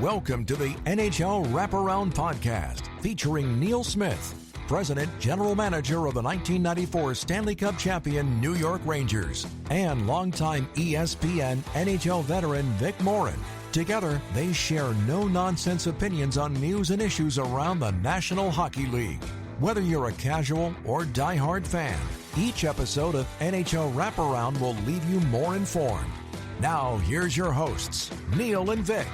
Welcome to the NHL Wraparound podcast featuring Neil Smith, President General Manager of the 1994 Stanley Cup champion New York Rangers, and longtime ESPN NHL veteran Vic Morren. Together, they share no-nonsense opinions on news and issues around the National Hockey League. Whether you're a casual or diehard fan, each episode of NHL Wraparound will leave you more informed. Now, here's your hosts, Neil and Vic.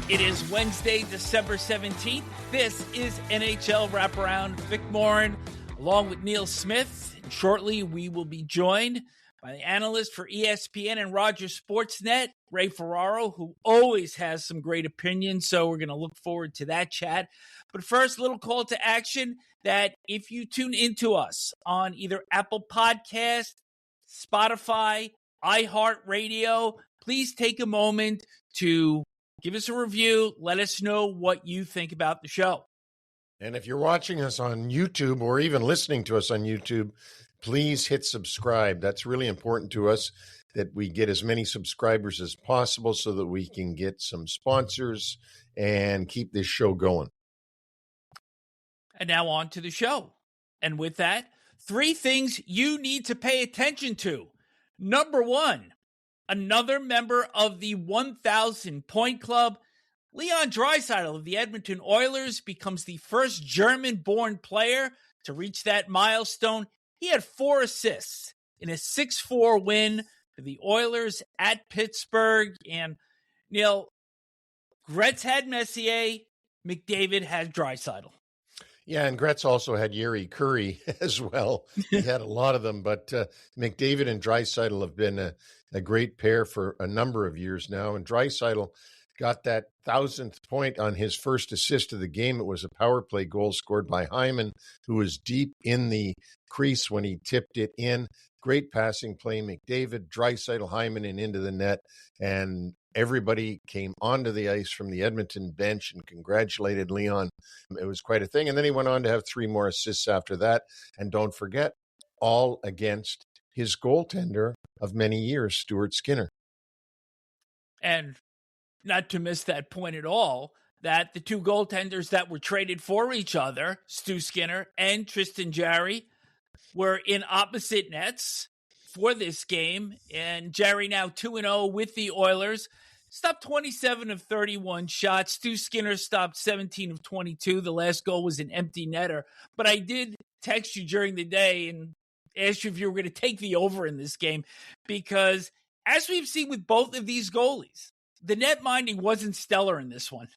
It is Wednesday, December 17th. This is NHL Wraparound. Vic Morren, along with Neil Smith. And shortly, we will be joined by the analyst for ESPN and Rogers Sportsnet, Ray Ferraro, who always has some great opinions. So we're going to look forward to that chat. But first, a little call to action that if you tune into us on either Apple Podcast, Spotify, iHeartRadio, please take a moment to give us a review. Let us know what you think about the show. And if you're watching us on YouTube or even listening to us on YouTube, please hit subscribe. That's really important to us, that we get as many subscribers as possible so that we can get some sponsors and keep this show going. And now on to the show. And with that, 3 things you need to pay attention to. Number 1, another member of the 1,000-point club, Leon Draisaitl of the Edmonton Oilers, becomes the first German-born player to reach that milestone. He had 4 assists in a 6-4 win for the Oilers at Pittsburgh. And, Neil, Gretz had Messier, McDavid had Draisaitl. Yeah, and Gretz also had Yuri Curry as well. He had a lot of them, but McDavid and Draisaitl have been a great pair for a number of years now. And Draisaitl got that 1,000th point on his first assist of the game. It was a power play goal scored by Hyman, who was deep in the crease when he tipped it in. Great passing play, McDavid, Draisaitl, Hyman, and into the net. And everybody came onto the ice from the Edmonton bench and congratulated Leon. It was quite a thing. And then he went on to have 3 more assists after that. And don't forget, all against his goaltender of many years, Stuart Skinner. And not to miss that point at all, that the 2 goaltenders that were traded for each other, Stu Skinner and Tristan Jarry, were in opposite nets for this game. And Jarry now 2-0 with the Oilers. Stopped 27 of 31 shots. Stu Skinner stopped 17 of 22. The last goal was an empty netter. But I did text you during the day and ask you if you were going to take the over in this game, because as we've seen with both of these goalies, the net minding wasn't stellar in this one.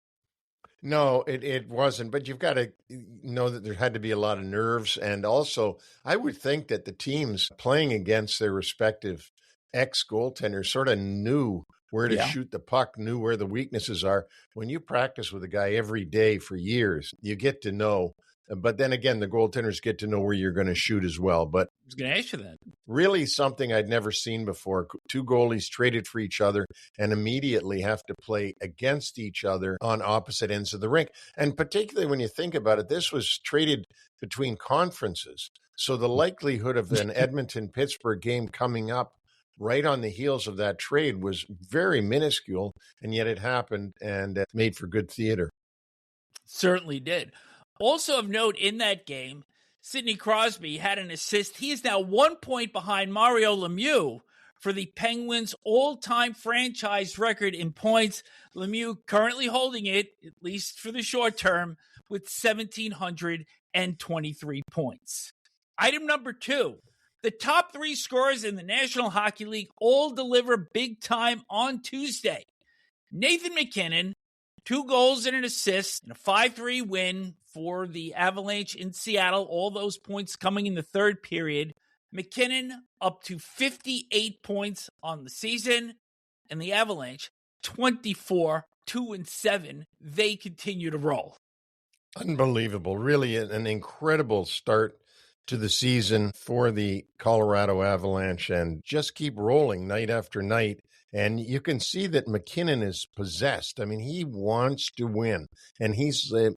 No, it wasn't. But you've got to know that there had to be a lot of nerves. And also, I would think that the teams playing against their respective ex-goaltenders sort of knew where to shoot the puck, knew where the weaknesses are. When you practice with a guy every day for years, you get to know. But then again, the goaltenders get to know where you're going to shoot as well. But I was going to ask you that. Really something I'd never seen before. 2 goalies traded for each other and immediately have to play against each other on opposite ends of the rink. And particularly when you think about it, this was traded between conferences. So the likelihood of an Edmonton-Pittsburgh game coming up right on the heels of that trade was very minuscule, and yet it happened and made for good theater. Certainly did. Also of note in that game, Sidney Crosby had an assist. He is now 1 point behind Mario Lemieux for the Penguins' all-time franchise record in points. Lemieux currently holding it, at least for the short term, with 1,723 points. Item number 2. The top 3 scorers in the National Hockey League all deliver big time on Tuesday. Nathan MacKinnon, 2 goals and an assist, and a 5-3 win for the Avalanche in Seattle. All those points coming in the third period. MacKinnon up to 58 points on the season, and the Avalanche 24, 2-7. They continue to roll. Unbelievable. Really an incredible start to the season for the Colorado Avalanche, and just keep rolling night after night. And you can see that MacKinnon is possessed. I mean, he wants to win, and he's a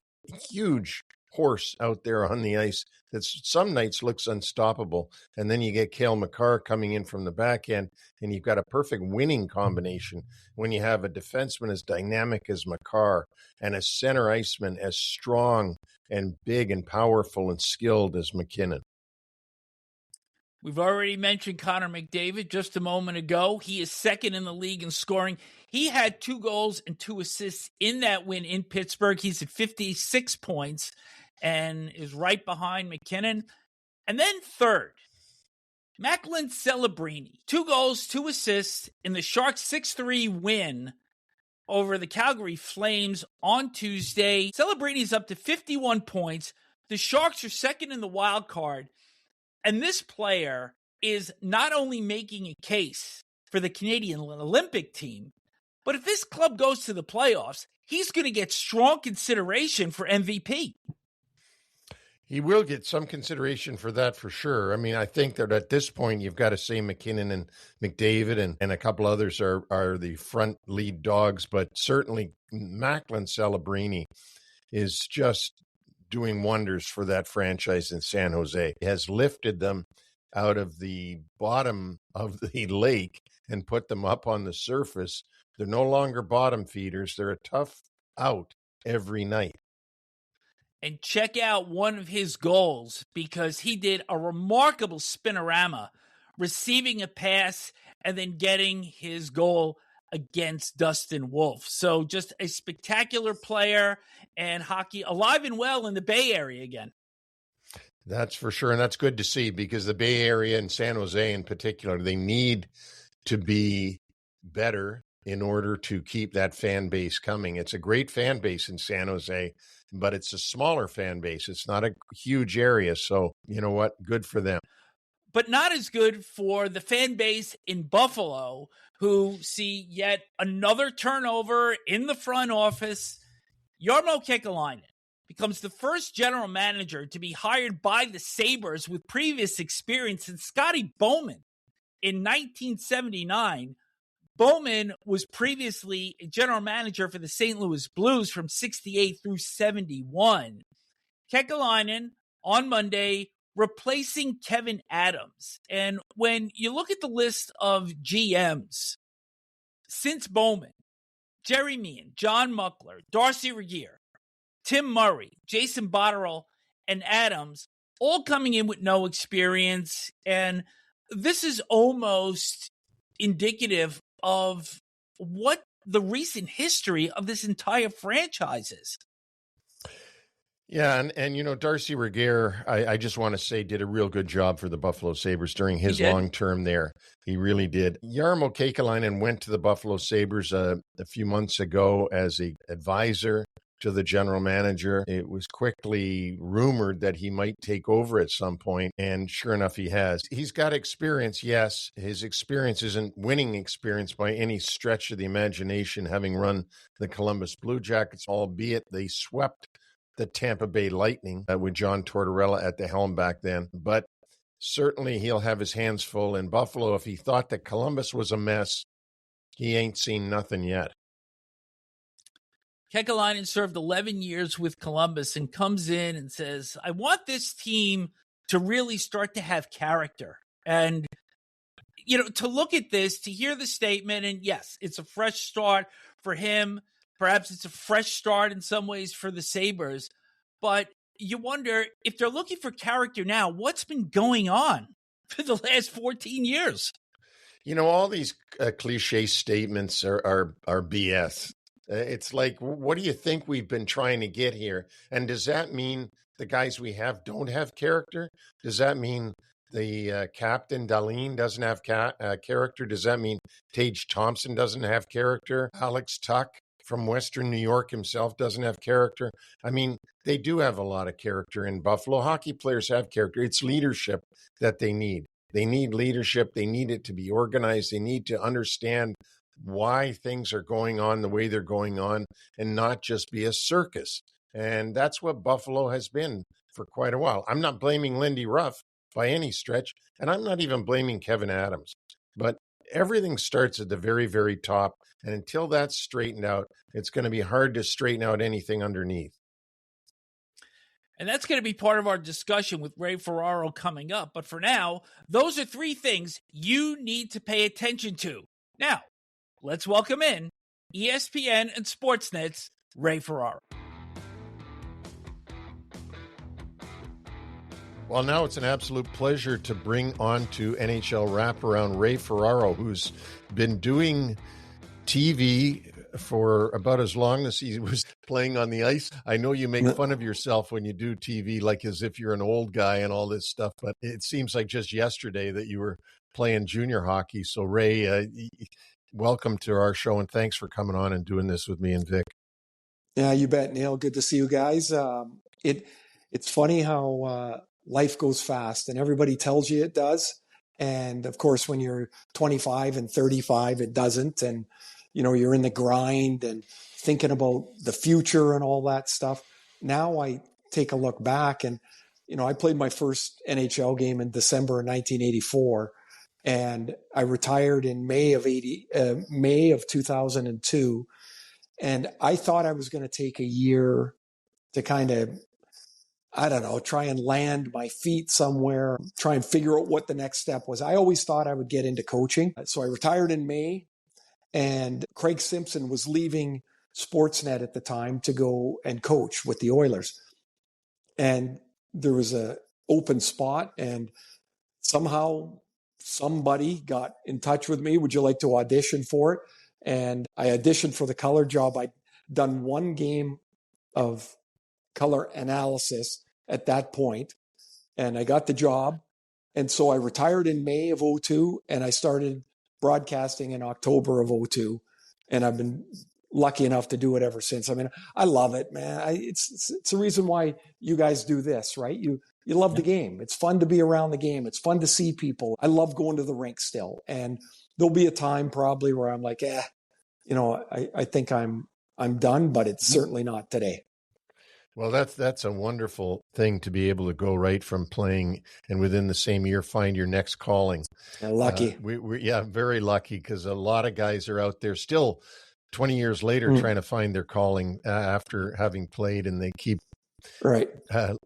huge horse out there on the ice that some nights looks unstoppable. And then you get Cale Makar coming in from the back end, and you've got a perfect winning combination when you have a defenseman as dynamic as Makar and a center iceman as strong and big and powerful and skilled as McKinnon. We've already mentioned Connor McDavid just a moment ago. He is second in the league in scoring. He had 2 goals and 2 assists in that win in Pittsburgh. He's at 56 points and is right behind McKinnon. And then third, Macklin Celebrini. 2 goals, 2 assists in the Sharks' 6-3 win over the Calgary Flames on Tuesday. Celebrini's up to 51 points. The Sharks are second in the wild card. And this player is not only making a case for the Canadian Olympic team, but if this club goes to the playoffs, he's going to get strong consideration for MVP. He will get some consideration for that for sure. I mean, I think that at this point, you've got to say McKinnon and McDavid and a couple others are the front lead dogs, but certainly Macklin Celebrini is just doing wonders for that franchise in San Jose. He has lifted them out of the bottom of the lake and put them up on the surface. They're no longer bottom feeders. They're a tough out every night. And check out one of his goals because he did a remarkable spinorama, receiving a pass and then getting his goal against Dustin Wolf. So just a spectacular player, and hockey alive and well in the Bay Area again. That's for sure. And that's good to see because the Bay Area and San Jose in particular, they need to be better in order to keep that fan base coming. It's a great fan base in San Jose, but it's a smaller fan base. It's not a huge area. So you know what? Good for them. But not as good for the fan base in Buffalo, who see yet another turnover in the front office. Jarmo Kekalainen becomes the first general manager to be hired by the Sabres with previous experience since Scotty Bowman in 1979. Bowman was previously a general manager for the St. Louis Blues from 68 through 71. Kekalainen on Monday replacing Kevin Adams. And when you look at the list of GMs since Bowman, Jerry Meehan, John Muckler, Darcy Regier, Tim Murray, Jason Botterill, and Adams, all coming in with no experience. And this is almost indicative of what the recent history of this entire franchise is. Yeah, and you know, Darcy Regier, I just want to say, did a real good job for the Buffalo Sabres during his long term there. He really did. Jarmo Kekalainen went to the Buffalo Sabres a few months ago as an advisor to the general manager. It was quickly rumored that he might take over at some point, and sure enough, he has. He's got experience, yes. His experience isn't winning experience by any stretch of the imagination, having run the Columbus Blue Jackets, albeit they swept the Tampa Bay Lightning with John Tortorella at the helm back then. But certainly he'll have his hands full in Buffalo. If he thought that Columbus was a mess, he ain't seen nothing yet. Kekalainen served 11 years with Columbus and comes in and says, I want this team to really start to have character. And, you know, to look at this, to hear the statement, and yes, it's a fresh start for him. Perhaps it's a fresh start in some ways for the Sabres, but you wonder if they're looking for character now, what's been going on for the last 14 years? You know, all these cliche statements are BS. It's like, what do you think we've been trying to get here? And does that mean the guys we have don't have character? Does that mean the captain, Dahlin, doesn't have character? Does that mean Tage Thompson doesn't have character? Alex Tuck from Western New York himself doesn't have character? I mean, they do have a lot of character in Buffalo. Hockey players have character. It's leadership that they need. They need leadership. They need it to be organized. They need to understand why things are going on the way they're going on and not just be a circus. And that's what Buffalo has been for quite a while. I'm not blaming Lindy Ruff by any stretch, and I'm not even blaming Kevin Adams. But everything starts at the very, very top. And until that's straightened out, it's going to be hard to straighten out anything underneath. And that's going to be part of our discussion with Ray Ferraro coming up. But for now, those are three things you need to pay attention to. Now, let's welcome in ESPN and Sportsnet's Ray Ferraro. Well, now it's an absolute pleasure to bring on to NHL Wraparound Ray Ferraro, who's been doing TV for about as long as he was playing on the ice. I know you make fun of yourself when you do TV, like as if you're an old guy and all this stuff, but it seems like just yesterday that you were playing junior hockey. So Ray, welcome to our show, and thanks for coming on and doing this with me and Vic. Yeah, you bet, Neil. Good to see you guys. It's funny how life goes fast, and everybody tells you it does. And of course, when you're 25 and 35, it doesn't. And you're in the grind and thinking about the future and all that stuff. Now I take a look back and, I played my first NHL game in December of 1984, and I retired in May of 2002. And I thought I was going to take a year to kind of, try and land my feet somewhere, try and figure out what the next step was. I always thought I would get into coaching. So I retired in May. And Craig Simpson was leaving Sportsnet at the time to go and coach with the Oilers. And there was an open spot, and somehow somebody got in touch with me. Would you like to audition for it? And I auditioned for the color job. I'd done one game of color analysis at that point, and I got the job. And so I retired in May of 2002, and I started broadcasting in October of 2002, and I've been lucky enough to do it ever since. I mean, I love it, man. It's the reason why you guys do this, right? You love the game. It's fun to be around the game. It's fun to see people. I love going to the rink still, and there'll be a time probably where I'm like, I think I'm done, but it's certainly not today. Well, that's a wonderful thing to be able to go right from playing and within the same year find your next calling. Lucky. We're very lucky, because a lot of guys are out there still 20 years later trying to find their calling after having played, and they keep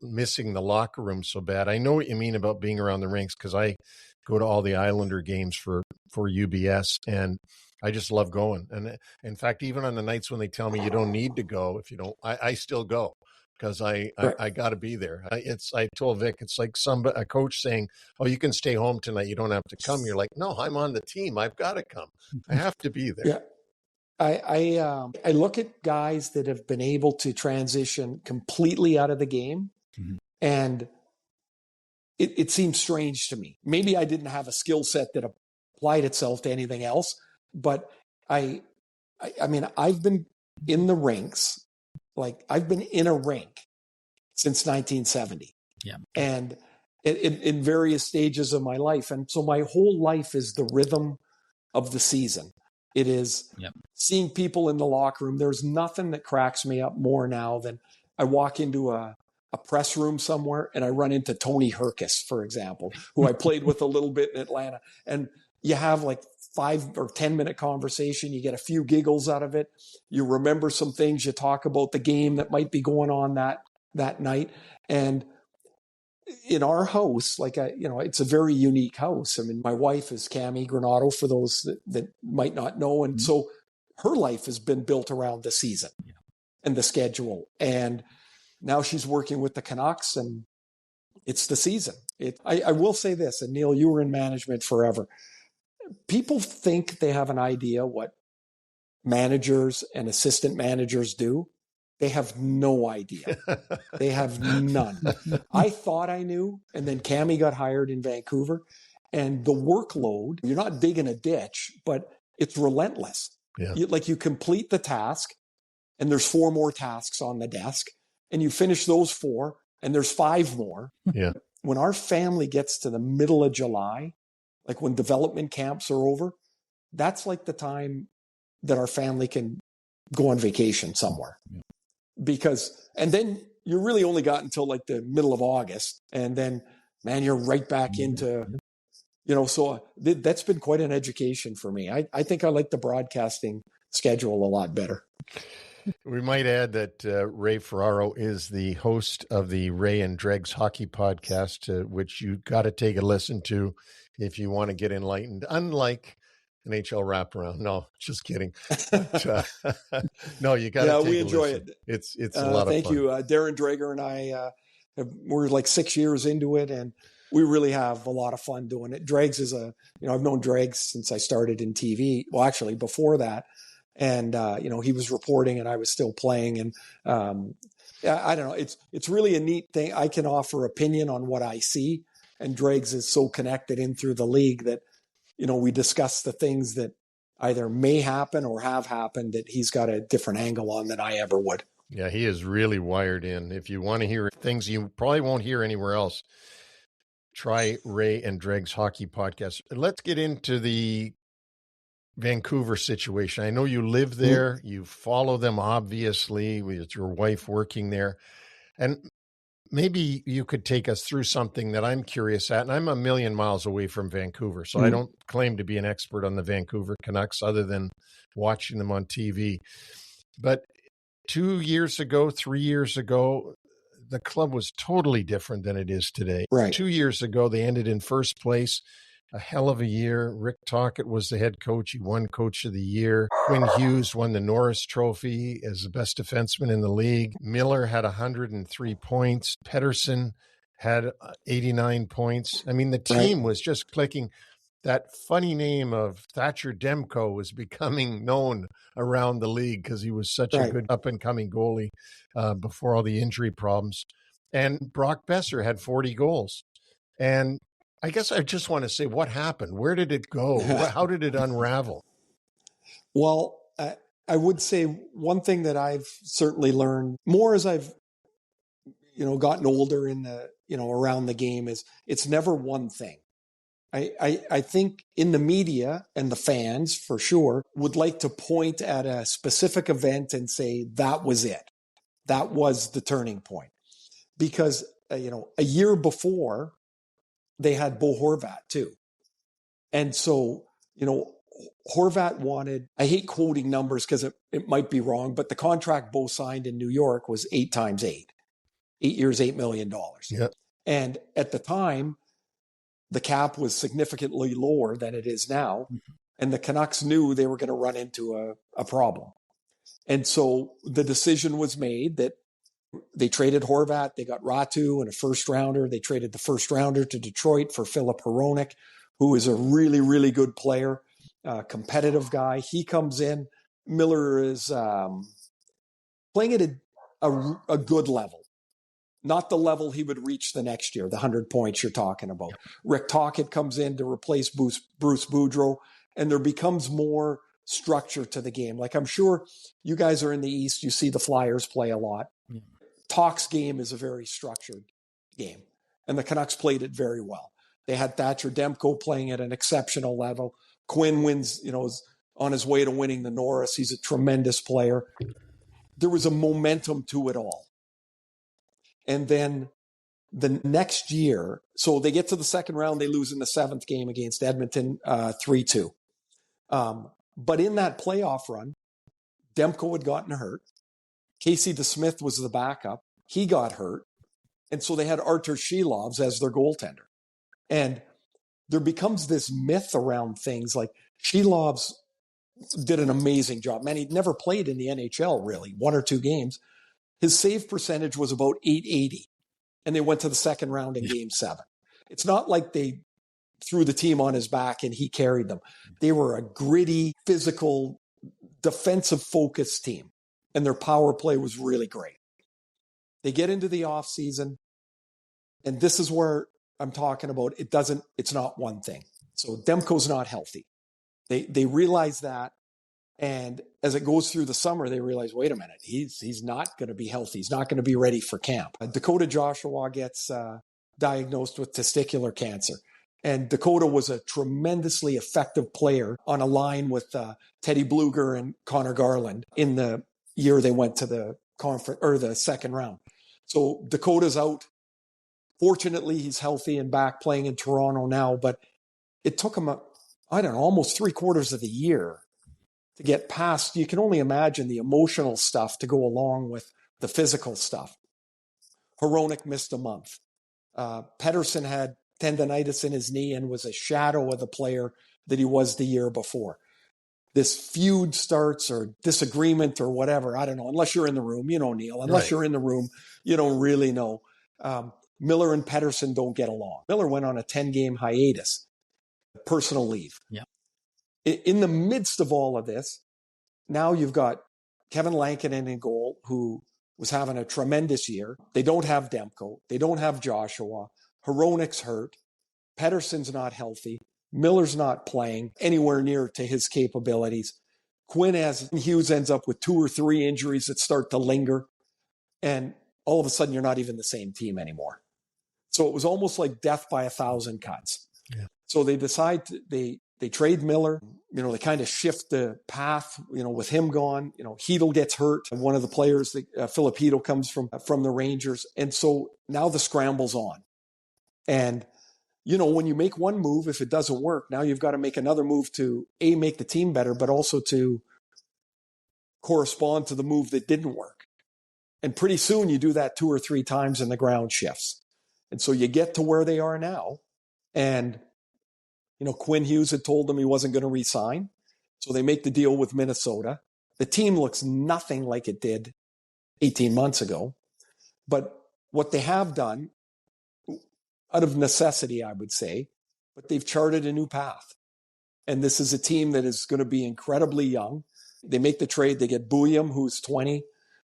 missing the locker room so bad. I know what you mean about being around the rinks, because I go to all the Islander games for UBS, and I just love going. And in fact, even on the nights when they tell me you don't need to go, if you don't, I still go. Because I got to be there. I told Vic, it's like a coach saying, "Oh, you can stay home tonight. You don't have to come." You're like, "No, I'm on the team. I've got to come. I have to be there." Yeah, I look at guys that have been able to transition completely out of the game, and it seems strange to me. Maybe I didn't have a skill set that applied itself to anything else, but I mean, I've been in the rinks. Like, I've been in a rink since 1970. Yeah. And in various stages of my life. And so my whole life is the rhythm of the season. It is seeing people in the locker room. There's nothing that cracks me up more now than I walk into a press room somewhere and I run into Tony Herkis, for example, who I played with a little bit in Atlanta. And you have like 5 or 10 minute conversation. You get a few giggles out of it. You remember some things. You talk about the game that might be going on that night. And in our house, it's a very unique house. I mean, my wife is Cami Granato, for those that might not know. And so her life has been built around the season and the schedule. And now she's working with the Canucks, and it's the season. I will say this, and Neil, you were in management forever. People think they have an idea what managers and assistant managers do. They have no idea. They have none. I thought I knew, and then Cami got hired in Vancouver, and the workload, you're not digging a ditch, but it's relentless. Yeah. You complete the task, and there's 4 more tasks on the desk, and you finish those 4, and there's 5 more. Yeah. When our family gets to the middle of July, like when development camps are over, that's like the time that our family can go on vacation somewhere. Yeah. And then you really only got until like the middle of August. And then, man, you're right back into, so that's been quite an education for me. I think I like the broadcasting schedule a lot better. We might add that Ray Ferraro is the host of the Ray and Dregs Hockey Podcast, which you got to take a listen to if you want to get enlightened. Unlike NHL Wraparound, no, just kidding. But, no, you got to. Yeah, we enjoy it. It's a lot of fun. Thank you, Darren Drager and I. We're like 6 years into it, and we really have a lot of fun doing it. Dregs is I've known Dregs since I started in TV. Well, actually, before that. And, he was reporting and I was still playing. And I don't know. It's really a neat thing. I can offer opinion on what I see. And Dregs is so connected in through the league that, we discuss the things that either may happen or have happened that he's got a different angle on than I ever would. Yeah, he is really wired in. If you want to hear things you probably won't hear anywhere else, try Ray and Dregs Hockey Podcast. Let's get into the Vancouver situation. I know you live there. You follow them, obviously, with your wife working there. And maybe you could take us through something that I'm curious at. And I'm a million miles away from Vancouver, so I don't claim to be an expert on the Vancouver Canucks other than watching them on TV. But 2 years ago, 3 years ago, the club was totally different than it is today. Right. 2 years ago, they ended in first place. A hell of a year. Rick Tocchet was the head coach. He won Coach of the Year. Quinn Hughes won the Norris Trophy as the best defenseman in the league. Miller had 103 points. Pettersson had 89 points. I mean, the team was just clicking. That funny name of Thatcher Demko was becoming known around the league because he was such a good up-and-coming goalie before all the injury problems. And Brock Besser had 40 goals. And I guess I just want to say, what happened? Where did it go? How did it unravel? Well, I would say one thing that I've certainly learned more as I've, gotten older in the, around the game is it's never one thing. I think in the media and the fans, for sure, would like to point at a specific event and say that was it. That was the turning point. Because, a year before, they had Bo Horvat too. And so, Horvat wanted, I hate quoting numbers because it might be wrong, but the contract Bo signed in New York was 8 times 8. 8 years, $8 million. Yep. And at the time, the cap was significantly lower than it is now. And the Canucks knew they were going to run into a problem. And so the decision was made that they traded Horvat. They got Ratu and a first rounder. They traded the first rounder to Detroit for Filip Hronek, who is a really, really good player, competitive guy. He comes in. Miller is playing at a good level, not the level he would reach the next year, the 100 points you're talking about. Rick Tocchet comes in to replace Bruce Boudreau, and there becomes more structure to the game. Like, I'm sure you guys are in the East. You see the Flyers play a lot. Talk's game is a very structured game, and the Canucks played it very well. They had Thatcher Demko playing at an exceptional level. Quinn wins, is on his way to winning the Norris. He's a tremendous player. There was a momentum to it all. And then the next year, so they get to the second round, they lose in the 7th game against Edmonton 3-2. But in that playoff run, Demko had gotten hurt. Casey DeSmith was the backup. He got hurt. And so they had Artur Shilovs as their goaltender. And there becomes this myth around things like Shilovs did an amazing job. Man, he'd never played in the NHL, really, 1 or 2 games. His save percentage was about .880. And they went to the second round in Game 7. It's not like they threw the team on his back and he carried them. They were a gritty, physical, defensive-focused team. And their power play was really great. They get into the offseason, and this is where I'm talking about it's not one thing. So Demko's not healthy. They realize that, and as it goes through the summer, they realize, wait a minute, he's not going to be healthy. He's not going to be ready for camp. Dakota Joshua gets diagnosed with testicular cancer. And Dakota was a tremendously effective player on a line with Teddy Bluger and Connor Garland in the year they went to the conference or the second round. So Dakota's out. Fortunately, he's healthy and back playing in Toronto now, but it took him, almost 3/4 of the year to get past, you can only imagine the emotional stuff to go along with the physical stuff. Hronek missed a month. Pettersson had tendonitis in his knee and was a shadow of the player that he was the year before. This feud starts, or disagreement or whatever. I don't know. Unless you're in the room, you know, Neil. Unless you're in the room, you don't really know. Miller and Pettersson don't get along. Miller went on a 10-game hiatus, personal leave. Yeah. In the midst of all of this, now you've got Kevin Lankinen in goal, who was having a tremendous year. They don't have Demko. They don't have Joshua. Hronek's hurt. Pettersson's not healthy. Miller's not playing anywhere near to his capabilities. Quinn Hughes ends up with 2 or 3 injuries that start to linger. And all of a sudden, you're not even the same team anymore. So it was almost like death by 1,000 cuts. Yeah. So they decide they trade Miller. You know, they kind of shift the path, you know, with him gone. You know, Hedl gets hurt. One of the players, Philip Hedl, comes from the Rangers. And so now the scramble's on. And, you know, when you make one move, if it doesn't work, now you've got to make another move to, A, make the team better, but also to correspond to the move that didn't work. And pretty soon you do that 2 or 3 times and the ground shifts. And so you get to where they are now. And, you know, Quinn Hughes had told them he wasn't going to re-sign. So they make the deal with Minnesota. The team looks nothing like it did 18 months ago. But what they have done, out of necessity, I would say, but they've charted a new path. And this is a team that is going to be incredibly young. They make the trade. They get Bouillon, who's 20,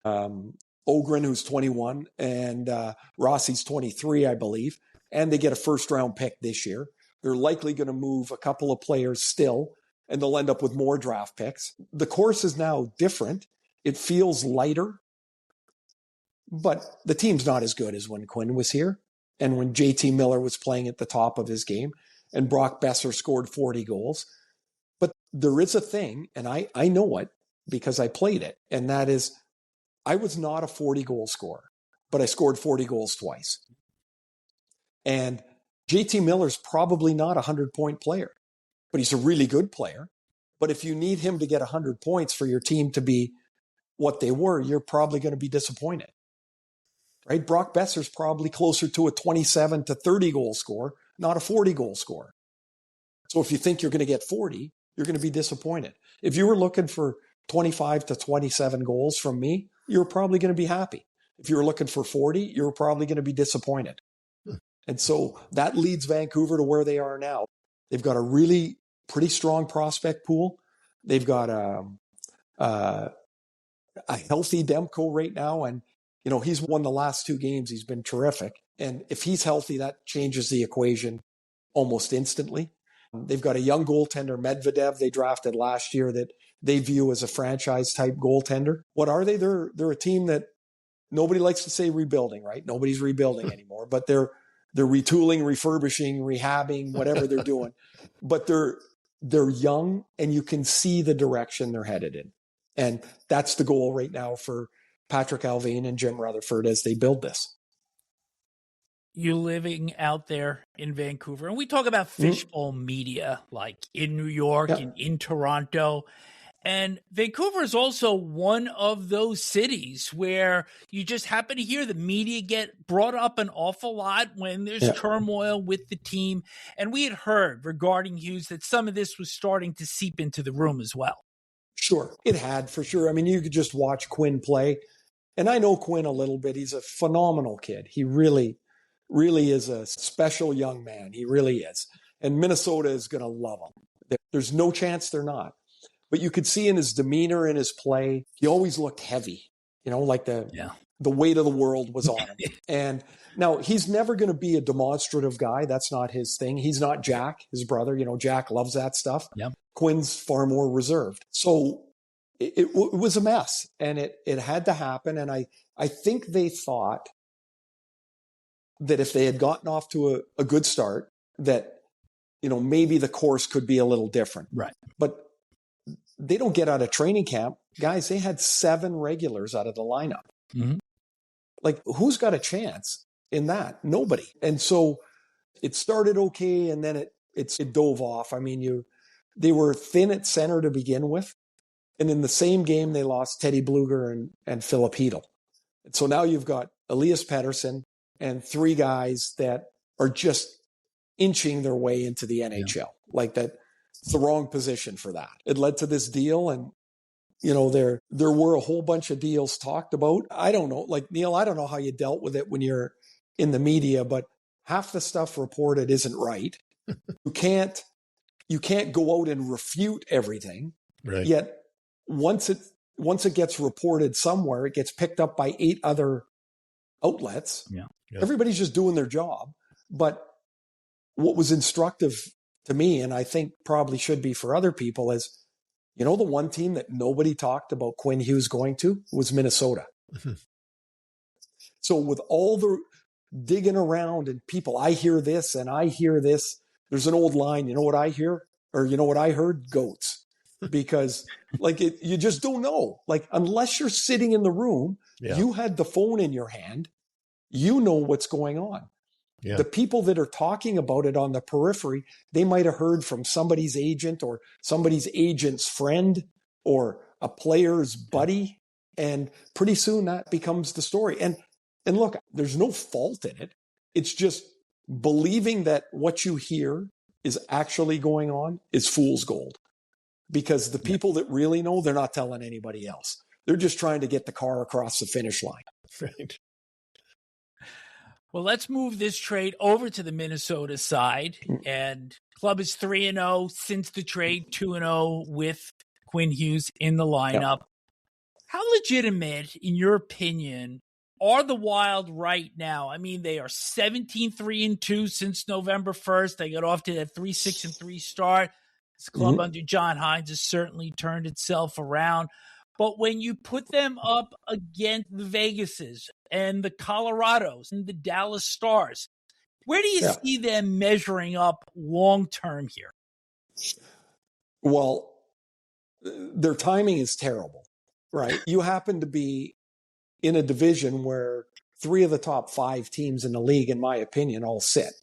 Ogren, who's 21, and Rossi's 23, I believe. And they get a first-round pick this year. They're likely going to move a couple of players still, and they'll end up with more draft picks. The course is now different. It feels lighter, but the team's not as good as when Quinn was here and when JT Miller was playing at the top of his game and Brock Besser scored 40 goals. But there is a thing, and I know it because I played it, and that is I was not a 40-goal scorer, but I scored 40 goals twice. And JT Miller's probably not a 100-point player, but he's a really good player. But if you need him to get 100 points for your team to be what they were, you're probably going to be disappointed. Right? Brock Besser's probably closer to a 27 to 30 goal scorer, not a 40 goal scorer. So if you think you're going to get 40, you're going to be disappointed. If you were looking for 25 to 27 goals from me, you're probably going to be happy. If you were looking for 40, you're probably going to be disappointed. And so that leads Vancouver to where they are now. They've got a really pretty strong prospect pool. They've got a healthy Demko right now. And, you know, he's won the last 2 games. He's been terrific. And if he's healthy, that changes the equation almost instantly. They've got a young goaltender, Medvedev, they drafted last year, that they view as a franchise-type goaltender. What are they? They're a team that nobody likes to say rebuilding, right? Nobody's rebuilding anymore, but they're retooling, refurbishing, rehabbing, whatever they're doing. But they're young, and you can see the direction they're headed in. And that's the goal right now for Patrick Allvin and Jim Rutherford as they build this. You living out there in Vancouver, and we talk about fishbowl media, like in New York and in Toronto. And Vancouver is also one of those cities where you just happen to hear the media get brought up an awful lot when there's turmoil with the team. And we had heard regarding Hughes that some of this was starting to seep into the room as well. Sure, it had for sure. I mean, you could just watch Quinn play. And I know Quinn a little bit. He's a phenomenal kid. He really is a special young man. He really is. And Minnesota is going to love him. There's no chance they're not. But you could see in his demeanor, in his play, he always looked heavy, you know, like the weight of the world was on him. And now he's never going to be a demonstrative guy. That's not his thing. He's not Jack, his brother. You know, Jack loves that stuff. Yep. Quinn's far more reserved. So it was a mess, and it had to happen. And I think they thought that if they had gotten off to a good start, that, you know, maybe the course could be a little different. Right. But they don't get out of training camp. Guys, they had 7 regulars out of the lineup. Mm-hmm. Like, who's got a chance in that? Nobody. And so it started okay, and then it dove off. I mean, they were thin at center to begin with. And in the same game, they lost Teddy Bluger and Philip Hedl. And so now you've got Elias Pettersson and 3 guys that are just inching their way into the NHL. Yeah. Like that, it's the wrong position for that. It led to this deal, and there were a whole bunch of deals talked about. I don't know, like Neil, I don't know how you dealt with it when you're in the media, but half the stuff reported isn't right. You can't go out and refute everything. Right. Yet once it gets reported somewhere, it gets picked up by 8 other outlets. Yeah. Everybody's just doing their job. But what was instructive to me, and I think probably should be for other people, is, the one team that nobody talked about Quinn Hughes going to was Minnesota. So with all the digging around and people, I hear this and I hear this, there's an old line, you know what I hear? Or you know what I heard? Goats. Because you just don't know. Like, unless you're sitting in the room, you had the phone in your hand, you know what's going on. Yeah. The people that are talking about it on the periphery, they might have heard from somebody's agent or somebody's agent's friend or a player's buddy. And pretty soon that becomes the story. And look, there's no fault in it. It's just believing that what you hear is actually going on is fool's gold. Because the people that really know, they're not telling anybody else. They're just trying to get the car across the finish line. Right. Well, let's move this trade over to the Minnesota side. And club is 3-0 since the trade, 2-0 with Quinn Hughes in the lineup. Yep. How legitimate, in your opinion, are the Wild right now? I mean, they are 17-3-2 since November 1st. They got off to that 3-6-3 start. This club under John Hines has certainly turned itself around. But when you put them up against the Vegases and the Colorados and the Dallas Stars, where do you see them measuring up long-term here? Well, their timing is terrible, right? You happen to be in a division where 3 of the top 5 teams in the league, in my opinion, all sit.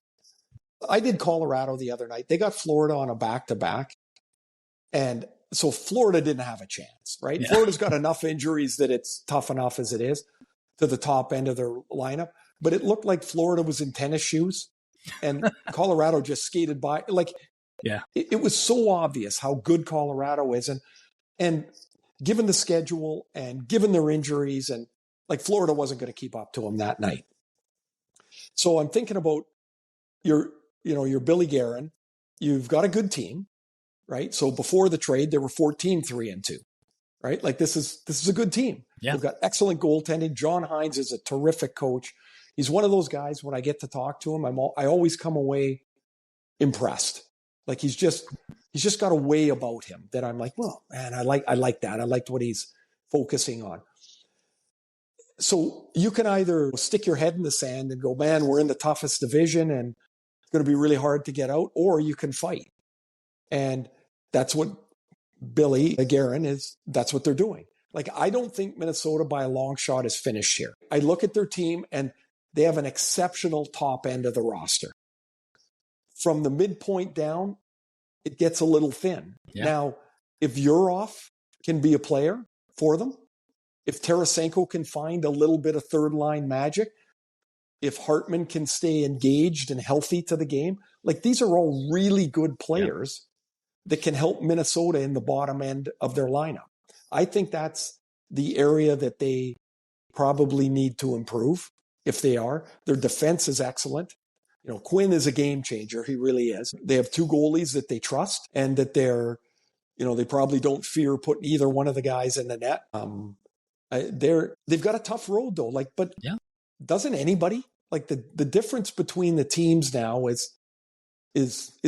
I did Colorado the other night. They got Florida on a back-to-back. And so Florida didn't have a chance, right? Yeah. Florida's got enough injuries that it's tough enough as it is to the top end of their lineup. But it looked like Florida was in tennis shoes and Colorado just skated by. It was so obvious how good Colorado is. And given the schedule and given their injuries, and like Florida wasn't going to keep up to them that night. So I'm thinking about your Billy Guerin. You've got a good team, right? So before the trade, they were 14-3-2, right? Like this is a good team. Yeah. They've got excellent goaltending. John Hines is a terrific coach. He's one of those guys, when I get to talk to him, I always come away impressed. Like he's just got a way about him that I'm like, well, man, I like that. I liked what he's focusing on. So you can either stick your head in the sand and go, man, we're in the toughest division and it's going to be really hard to get out, or you can fight. And that's what Billy Guerin is. That's what they're doing. Like, I don't think Minnesota by a long shot is finished here. I look at their team and they have an exceptional top end of the roster. From the midpoint down, it gets a little thin. Yeah. Now, if Yurov can be a player for them, if Tarasenko can find a little bit of third line magic, if Hartman can stay engaged and healthy to the game, like these are all really good players that can help Minnesota in the bottom end of their lineup. I think that's the area that they probably need to improve if they are. Their defense is excellent. You know, Quinn is a game changer. He really is. They have 2 goalies that they trust and that they probably don't fear putting either one of the guys in the net. They've got a tough road though. Doesn't anybody? Like the difference between the teams now is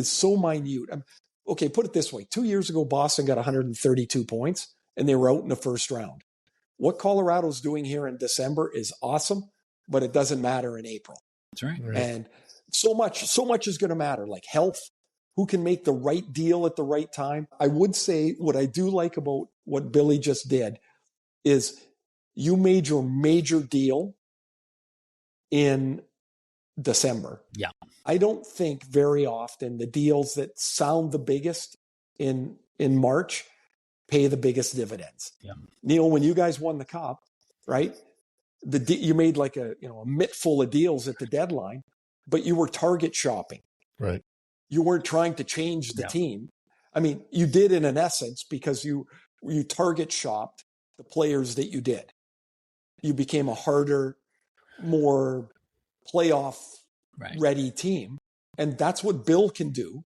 so minute. Okay, put it this way. 2 years ago, Boston got 132 points and they were out in the first round. What Colorado's doing here in December is awesome, but it doesn't matter in April. That's right. And so much is going to matter, like health, who can make the right deal at the right time. I would say what I do like about what Billy just did is you made your major deal in December. Yeah. I don't think very often the deals that sound the biggest in March pay the biggest dividends. Yeah. Neil, when you guys won the cup, right? You made like a mitt full of deals at the deadline, but you were target shopping. Right. You weren't trying to change the team. I mean, you did in an essence because you target shopped the players that you did. You became a harder, more playoff ready team. And that's what Bill can do.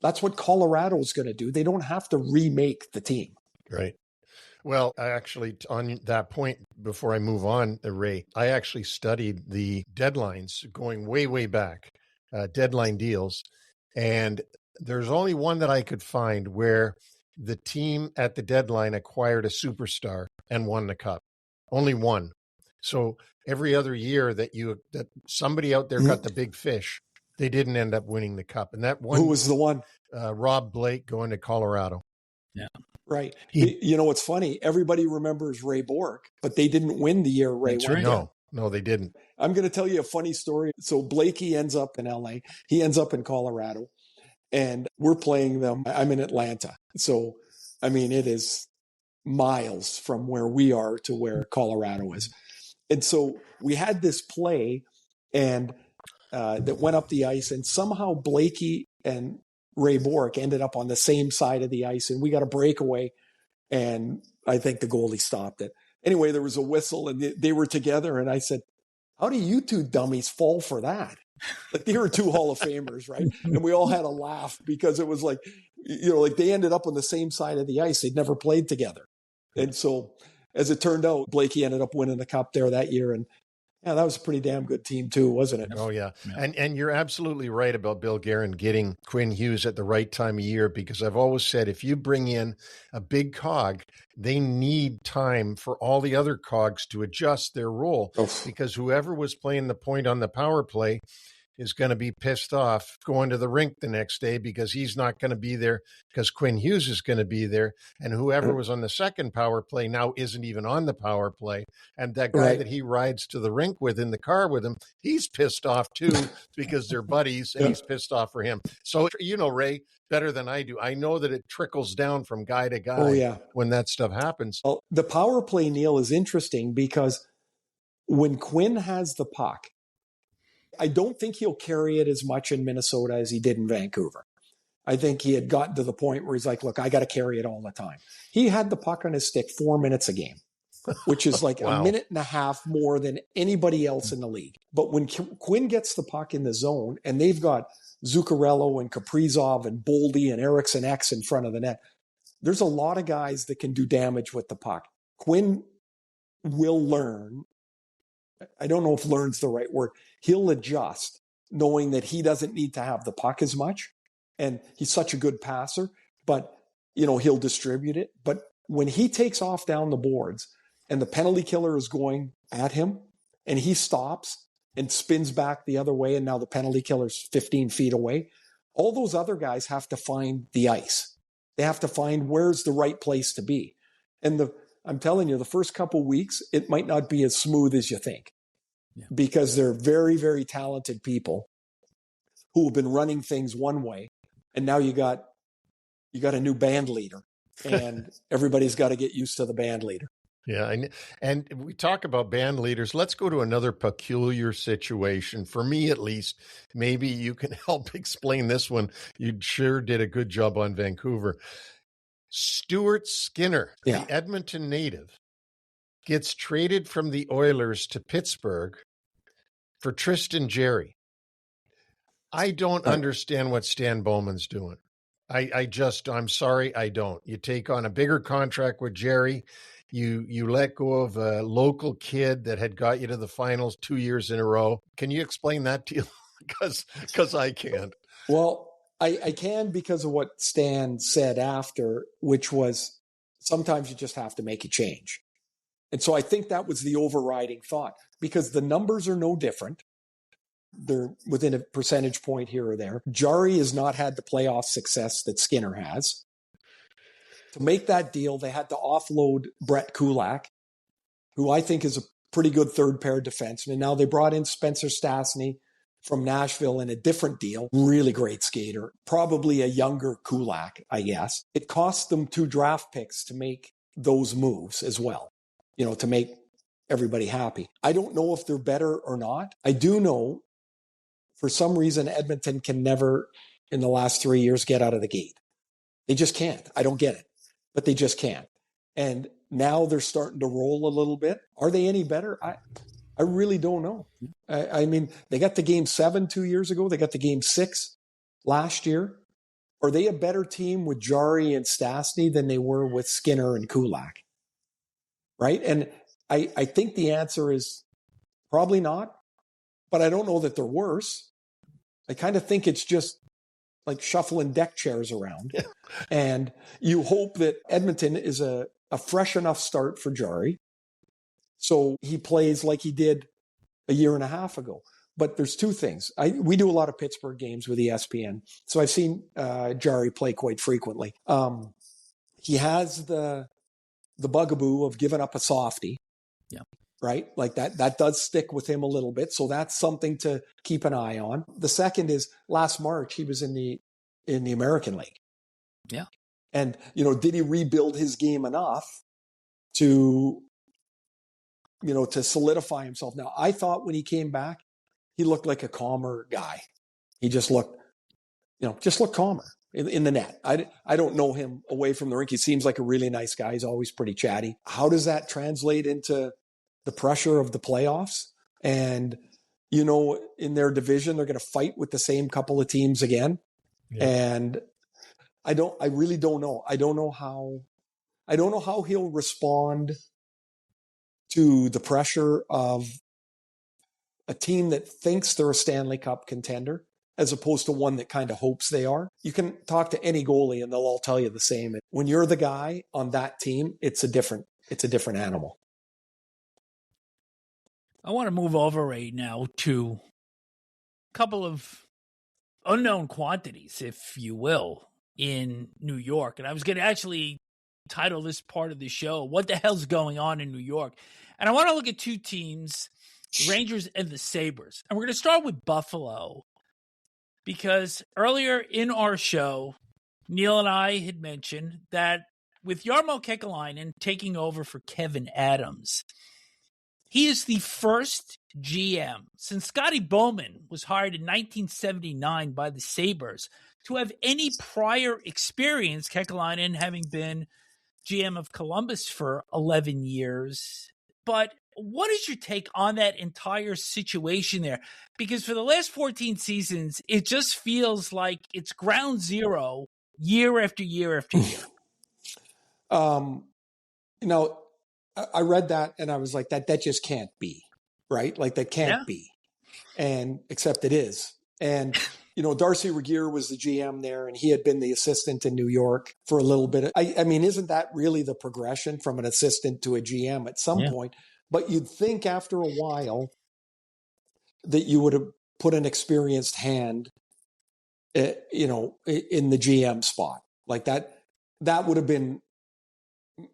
That's what Colorado is going to do. They don't have to remake the team. Right. Well, I actually, on that point, before I move on, Ray, I actually studied the deadlines going way, way back, deadline deals. And there's only one that I could find where the team at the deadline acquired a superstar and won the cup. Only one. So every other year that somebody out there got the big fish, they didn't end up winning the cup. And that one, who was the one? Rob Blake going to Colorado. Yeah. Right. It's funny. Everybody remembers Ray Bourque, but they didn't win the year Ray won. Right. No, they didn't. I'm going to tell you a funny story. So Blakey ends up in LA. He ends up in Colorado, and we're playing them. I'm in Atlanta. So, I mean, it is miles from where we are to where Colorado is. And so we had this play and that went up the ice, and somehow Blakey and Ray Bourque ended up on the same side of the ice, and we got a breakaway, and I think the goalie stopped it. Anyway, there was a whistle, and they were together, and I said, how do you two dummies fall for that? Like, they were two Hall of Famers, right? And we all had a laugh because it was like, like they ended up on the same side of the ice. They'd never played together. And so, as it turned out, Blakey ended up winning the cup there that year, and yeah, that was a pretty damn good team too, wasn't it? Oh, yeah. And you're absolutely right about Bill Guerin getting Quinn Hughes at the right time of year, because I've always said if you bring in a big cog, they need time for all the other cogs to adjust their role, because whoever was playing the point on the power play is going to be pissed off going to the rink the next day because he's not going to be there because Quinn Hughes is going to be there. And whoever was on the second power play now isn't even on the power play. And that guy that he rides to the rink with in the car with him, he's pissed off too because they're buddies, and he's pissed off for him. So, Ray, better than I do, I know that it trickles down from guy to guy when that stuff happens. Well, the power play, Neil, is interesting because when Quinn has the puck, I don't think he'll carry it as much in Minnesota as he did in Vancouver. I think he had gotten to the point where he's like, look, I got to carry it all the time. He had the puck on his stick 4 minutes a game, which is like a minute and a half more than anybody else in the league. But when Quinn gets the puck in the zone, and they've got Zuccarello and Kaprizov and Boldy and Eriksson X in front of the net, there's a lot of guys that can do damage with the puck. Quinn will learn. I don't know if learn's the right word. He'll adjust, knowing that he doesn't need to have the puck as much. And he's such a good passer, but, he'll distribute it. But when he takes off down the boards and the penalty killer is going at him and he stops and spins back the other way, and now the penalty killer's 15 feet away, all those other guys have to find the ice. They have to find where's the right place to be. And I'm telling you, the first couple weeks, it might not be as smooth as you think, because they're very, very talented people who have been running things one way. And now you got a new band leader, and everybody's got to get used to the band leader. Yeah. And we talk about band leaders. Let's go to another peculiar situation. For me, at least, maybe you can help explain this one. You sure did a good job on Vancouver. Stuart Skinner, the Edmonton native, gets traded from the Oilers to Pittsburgh for Tristan Jarry. I don't understand what Stan Bowman's doing. I'm sorry, I don't. You take on a bigger contract with Jarry. You let go of a local kid that had got you to the finals 2 years in a row. Can you explain that to you? Because I can't. Well, I can, because of what Stan said after, which was sometimes you just have to make a change. And so I think that was the overriding thought, because the numbers are no different. They're within a percentage point here or there. Jarry has not had the playoff success that Skinner has. To make that deal, they had to offload Brett Kulak, who I think is a pretty good third pair defenseman. Now they brought in Spencer Stastny from Nashville in a different deal. Really great skater. Probably a younger Kulak, I guess. It cost them 2 draft picks to make those moves as well, to make everybody happy. I don't know if they're better or not. I do know for some reason Edmonton can never, in the last 3 years, get out of the gate. They just can't. I don't get it, but they just can't. And now they're starting to roll a little bit. Are they any better? I really don't know. I mean, they got to game 7 2 years ago. They got to game 6 last year. Are they a better team with Jari and Stastny than they were with Skinner and Kulak? Right? And I think the answer is probably not, but I don't know that they're worse. I kind of think it's just like shuffling deck chairs around. And you hope that Edmonton is a fresh enough start for Jari, so he plays like he did a year and a half ago. But there's 2 things. We do a lot of Pittsburgh games with ESPN, so I've seen Jari play quite frequently. He has the bugaboo of giving up a softie. Yeah. Right? Like that does stick with him a little bit. So that's something to keep an eye on. The second is last March, he was in the American League. Yeah. And, did he rebuild his game enough to solidify himself? Now, I thought when he came back, he looked like a calmer guy. He just looked calmer in the net. I don't know him away from the rink. He seems like a really nice guy. He's always pretty chatty. How does that translate into the pressure of the playoffs? And, in their division, they're going to fight with the same couple of teams again. Yeah. And I really don't know. I don't know how he'll respond to the pressure of a team that thinks they're a Stanley Cup contender as opposed to one that kind of hopes they are. You can talk to any goalie and they'll all tell you the same. When you're the guy on that team, it's a different animal. I want to move over right now to a couple of unknown quantities, if you will, in New York. And I was going to actually title this part of the show, "What the hell's going on in New York?" And I want to look at 2 teams, the Rangers and the Sabres. And we're going to start with Buffalo, because earlier in our show, Neil and I had mentioned that with Jarmo Kekalainen taking over for Kevin Adams, he is the first GM since Scotty Bowman was hired in 1979 by the Sabres to have any prior experience, Kekalainen having been GM of Columbus for 11 years. But what is your take on that entire situation there? Because for the last 14 seasons, it just feels like it's ground zero year after year after year. I read that and I was like, that just can't be, right? Like that can't be. And except it is. And, Darcy Regier was the GM there and he had been the assistant in New York for a little bit. I mean, isn't that really the progression from an assistant to a GM at some point? But you'd think after a while that you would have put an experienced hand, in the GM spot. Like that would have been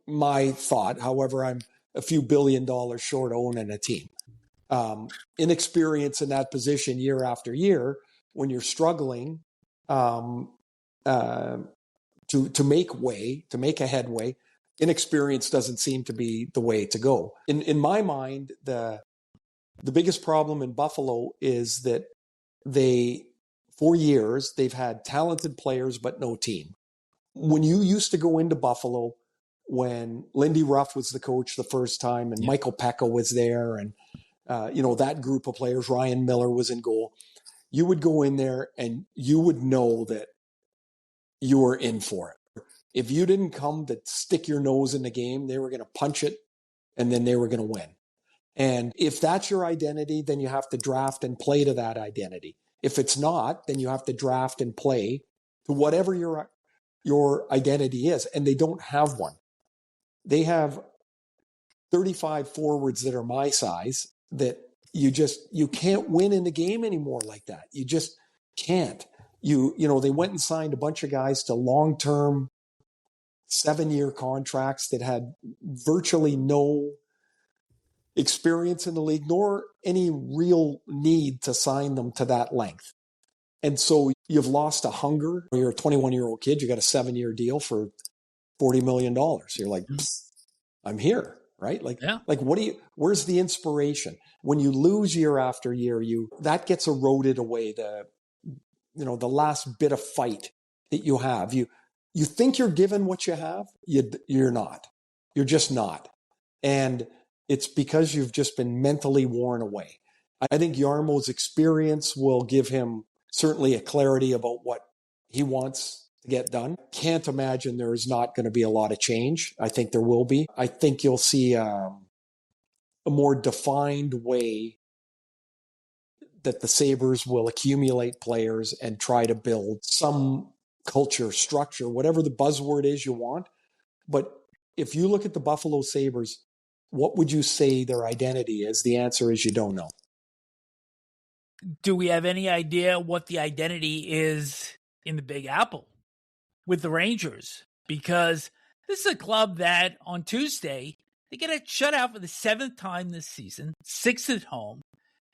my thought. However, I'm a few $1 billion short owning a team. Inexperience in that position year after year, when you're struggling to make a headway, inexperience doesn't seem to be the way to go. In my mind, the biggest problem in Buffalo is that for years, they've had talented players but no team. When you used to go into Buffalo, when Lindy Ruff was the coach the first time and Michael Pekka was there and, that group of players, Ryan Miller was in goal, you would go in there and you would know that you were in for it. If you didn't come to stick your nose in the game, they were going to punch it and then they were going to win. And if that's your identity, then you have to draft and play to that identity. If it's not, then you have to draft and play to whatever your identity is. And they don't have one. They have 35 forwards that are my size that you can't win in the game anymore like that. You just can't. They went and signed a bunch of guys to long-term 7-year contracts that had virtually no experience in the league, nor any real need to sign them to that length. And so you've lost a hunger. You're a 21-year-old kid. You got a 7-year deal for $40 million. You're like, I'm here, right? Like, Yeah. like where's the inspiration? When you lose year after year, that gets eroded away. The last bit of fight that you have, you think you're given what you have. You're not. You're just not. And it's because you've just been mentally worn away. I think Jarmo's experience will give him certainly a clarity about what he wants to get done. Can't imagine there is not going to be a lot of change. I think there will be. I think you'll see a more defined way that the Sabres will accumulate players and try to build some culture, structure, whatever the buzzword is you want. But if you look at the Buffalo Sabres, what would you say their identity is? The answer is you don't know. Do we have any idea what the identity is in the Big Apple with the Rangers? Because this is a club that on Tuesday, they get a shutout for the 7th time this season, 6th at home.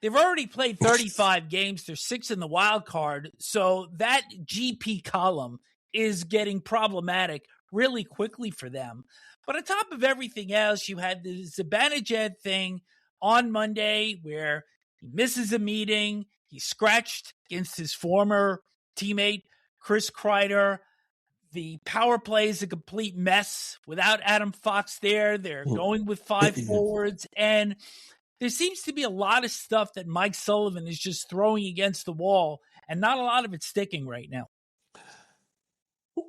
They've already played 35 games. They're 6 in the wild card. So that GP column is getting problematic really quickly for them. But on top of everything else, you had the Zibanejad thing on Monday where he misses a meeting. He's scratched against his former teammate, Chris Kreider. The power play is a complete mess without Adam Fox there. They're going with 5 forwards. And there seems to be a lot of stuff that Mike Sullivan is just throwing against the wall, and not a lot of it sticking right now.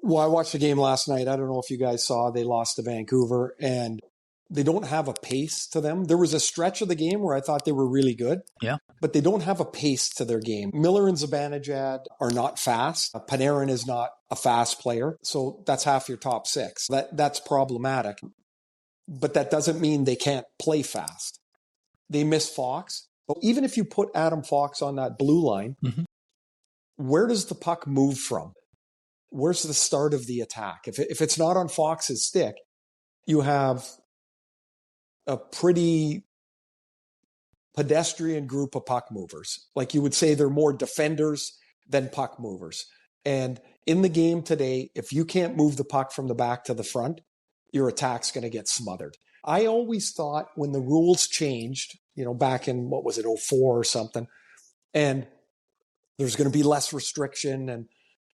Well, I watched the game last night. I don't know if you guys saw, they lost to Vancouver, and they don't have a pace to them. There was a stretch of the game where I thought they were really good. Yeah. But they don't have a pace to their game. Miller and Zibanejad are not fast. Panarin is not a fast player. So that's half your top 6. That's problematic. But that doesn't mean they can't play fast. They miss Fox. But even if you put Adam Fox on that blue line, where does the puck move from? Where's the start of the attack? If it's not on Fox's stick, you have a pretty pedestrian group of puck movers. Like you would say, they're more defenders than puck movers. And in the game today, if you can't move the puck from the back to the front, your attack's going to get smothered. I always thought when the rules changed, back in, 04 or something, and there's going to be less restriction and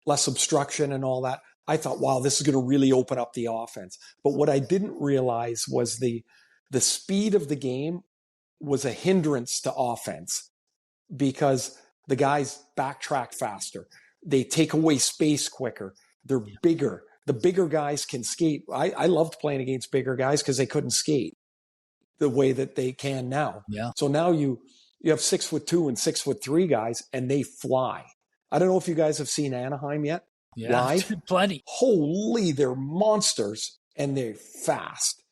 less obstruction and all that, I thought, wow, this is going to really open up the offense. But what I didn't realize was the speed of the game was a hindrance to offense because the guys backtrack faster. They take away space quicker. They're bigger. The bigger guys can skate. I loved playing against bigger guys because they couldn't skate the way that they can now. Yeah. So now you have 6'2" and 6'3" guys, and they fly. I don't know if you guys have seen Anaheim yet. Yeah, live. Plenty. Holy, they're monsters and they're fast.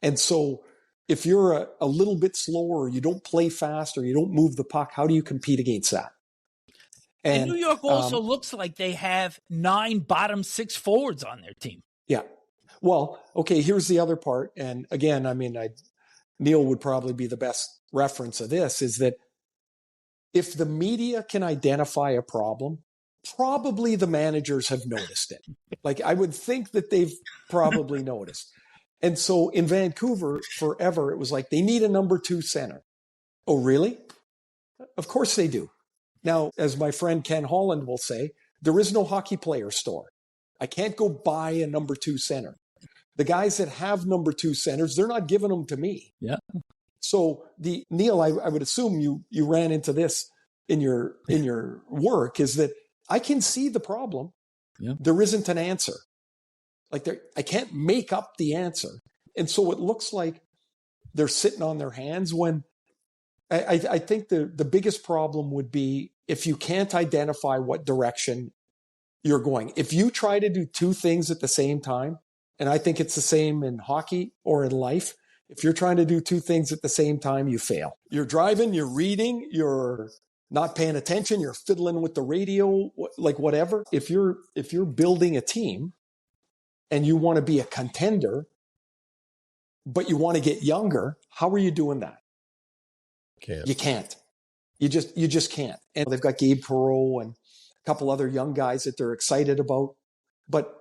And so if you're a little bit slower, or you don't play fast, or you don't move the puck, how do you compete against that? And New York also looks like they have 9 bottom 6 forwards on their team. Yeah. Well, okay, here's the other part. And again, Neil would probably be the best reference of this, is that if the media can identify a problem, probably the managers have noticed it. Like, I would think that they've probably noticed. And so in Vancouver, forever, it was like, they need a number 2 center. Oh, really? Of course they do. Now, as my friend Ken Holland will say, there is no hockey player store. I can't go buy a number 2 center. The guys that have number 2 centers, they're not giving them to me. Yeah. So Neil, I would assume you ran into this in your work, is that I can see the problem. Yeah. There isn't an answer. Like, I can't make up the answer. And so it looks like they're sitting on their hands when I think the biggest problem would be if you can't identify what direction you're going. If you try to do 2 things at the same time, and I think it's the same in hockey or in life, if you're trying to do 2 things at the same time, you fail. You're driving, you're reading, you're not paying attention, you're fiddling with the radio, like whatever. If you're building a team and you want to be a contender, but you want to get younger, how are you doing that? You can't. You just can't. And they've got Gabe Perreault and a couple other young guys that they're excited about, but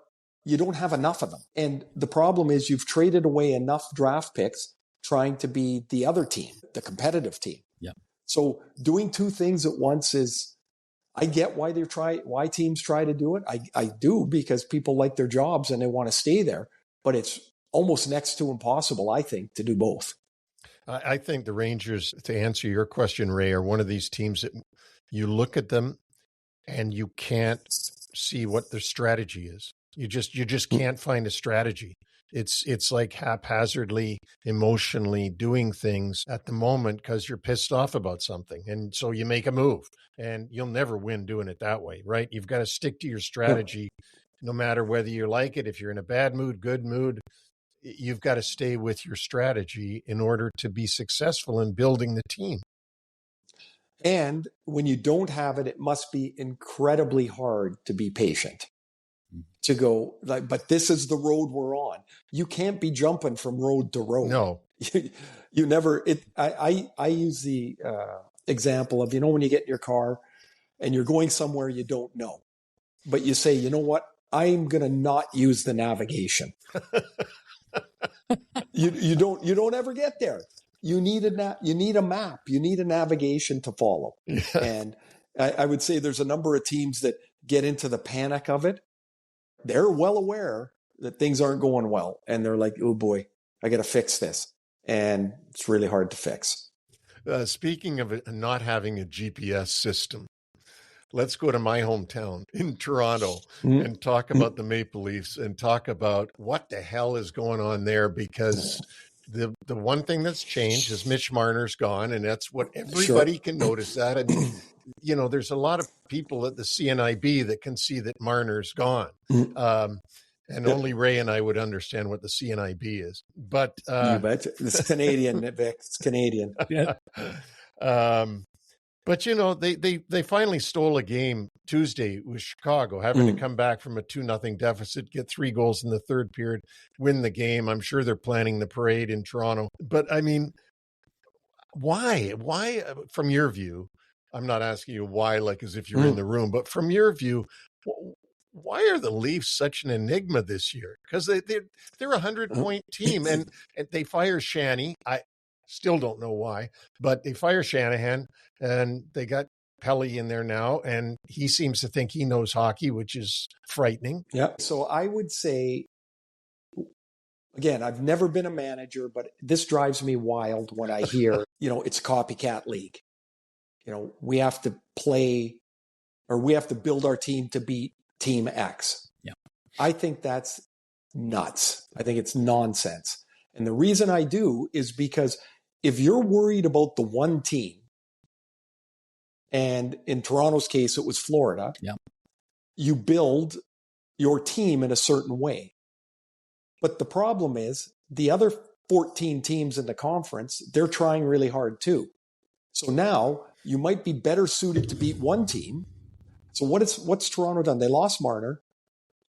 you don't have enough of them. And the problem is you've traded away enough draft picks trying to be the other team, the competitive team. Yeah. So doing two things at once is, I get why teams try to do it. I do, because people like their jobs and they want to stay there, but it's almost next to impossible, I think, to do both. I think the Rangers, to answer your question, Ray, are one of these teams that you look at them and you can't see what their strategy is. You just can't find a strategy. It's like haphazardly, emotionally doing things at the moment because you're pissed off about something. And so you make a move, and you'll never win doing it that way, right? You've got to stick to your strategy no matter whether you like it. If you're in a bad mood, good mood, you've got to stay with your strategy in order to be successful in building the team. And when you don't have it, it must be incredibly hard to be patient, to go like, but this is the road we're on. You can't be jumping from road to road. No, you never, I use the example of, when you get in your car and you're going somewhere you don't know, but you say, you know what, I'm going to not use the navigation. You don't ever get there. You need a map. You need a navigation to follow. Yeah. And I would say there's a number of teams that get into the panic of it. They're well aware that things aren't going well, and they're like, oh boy, I got to fix this. And it's really hard to fix. Speaking of it, not having a GPS system, let's go to my hometown in Toronto and talk about the Maple Leafs and talk about what the hell is going on there, because the one thing that's changed is Mitch Marner's gone, and that's what everybody can notice that. I mean, there's a lot of people at the CNIB that can see that Marner's gone. And only Ray and I would understand what the CNIB is. But you bet. It's Canadian, Vic. It's Canadian. Yeah. But they finally stole a game Tuesday with Chicago, having to come back from a 2-0 deficit, get 3 goals in the third period, win the game. I'm sure they're planning the parade in Toronto. But I mean, why? Why, from your view? I'm not asking you why, like as if you're in the room, but from your view, why are the Leafs such an enigma this year? Because they're a 100-point team, and they fire Shanny. I still don't know why, but they fire Shanahan, and they got Pelly in there now, and he seems to think he knows hockey, which is frightening. Yeah. So I would say, again, I've never been a manager, but this drives me wild when I hear, it's a copycat league. We have to play, or we have to build our team to beat Team X. Yeah. I think that's nuts. I think it's nonsense. And the reason I do is because if you're worried about the one team, and in Toronto's case, it was Florida, you build your team in a certain way. But the problem is the other 14 teams in the conference, they're trying really hard too. So now you might be better suited to beat one team. So what's Toronto done? They lost Marner.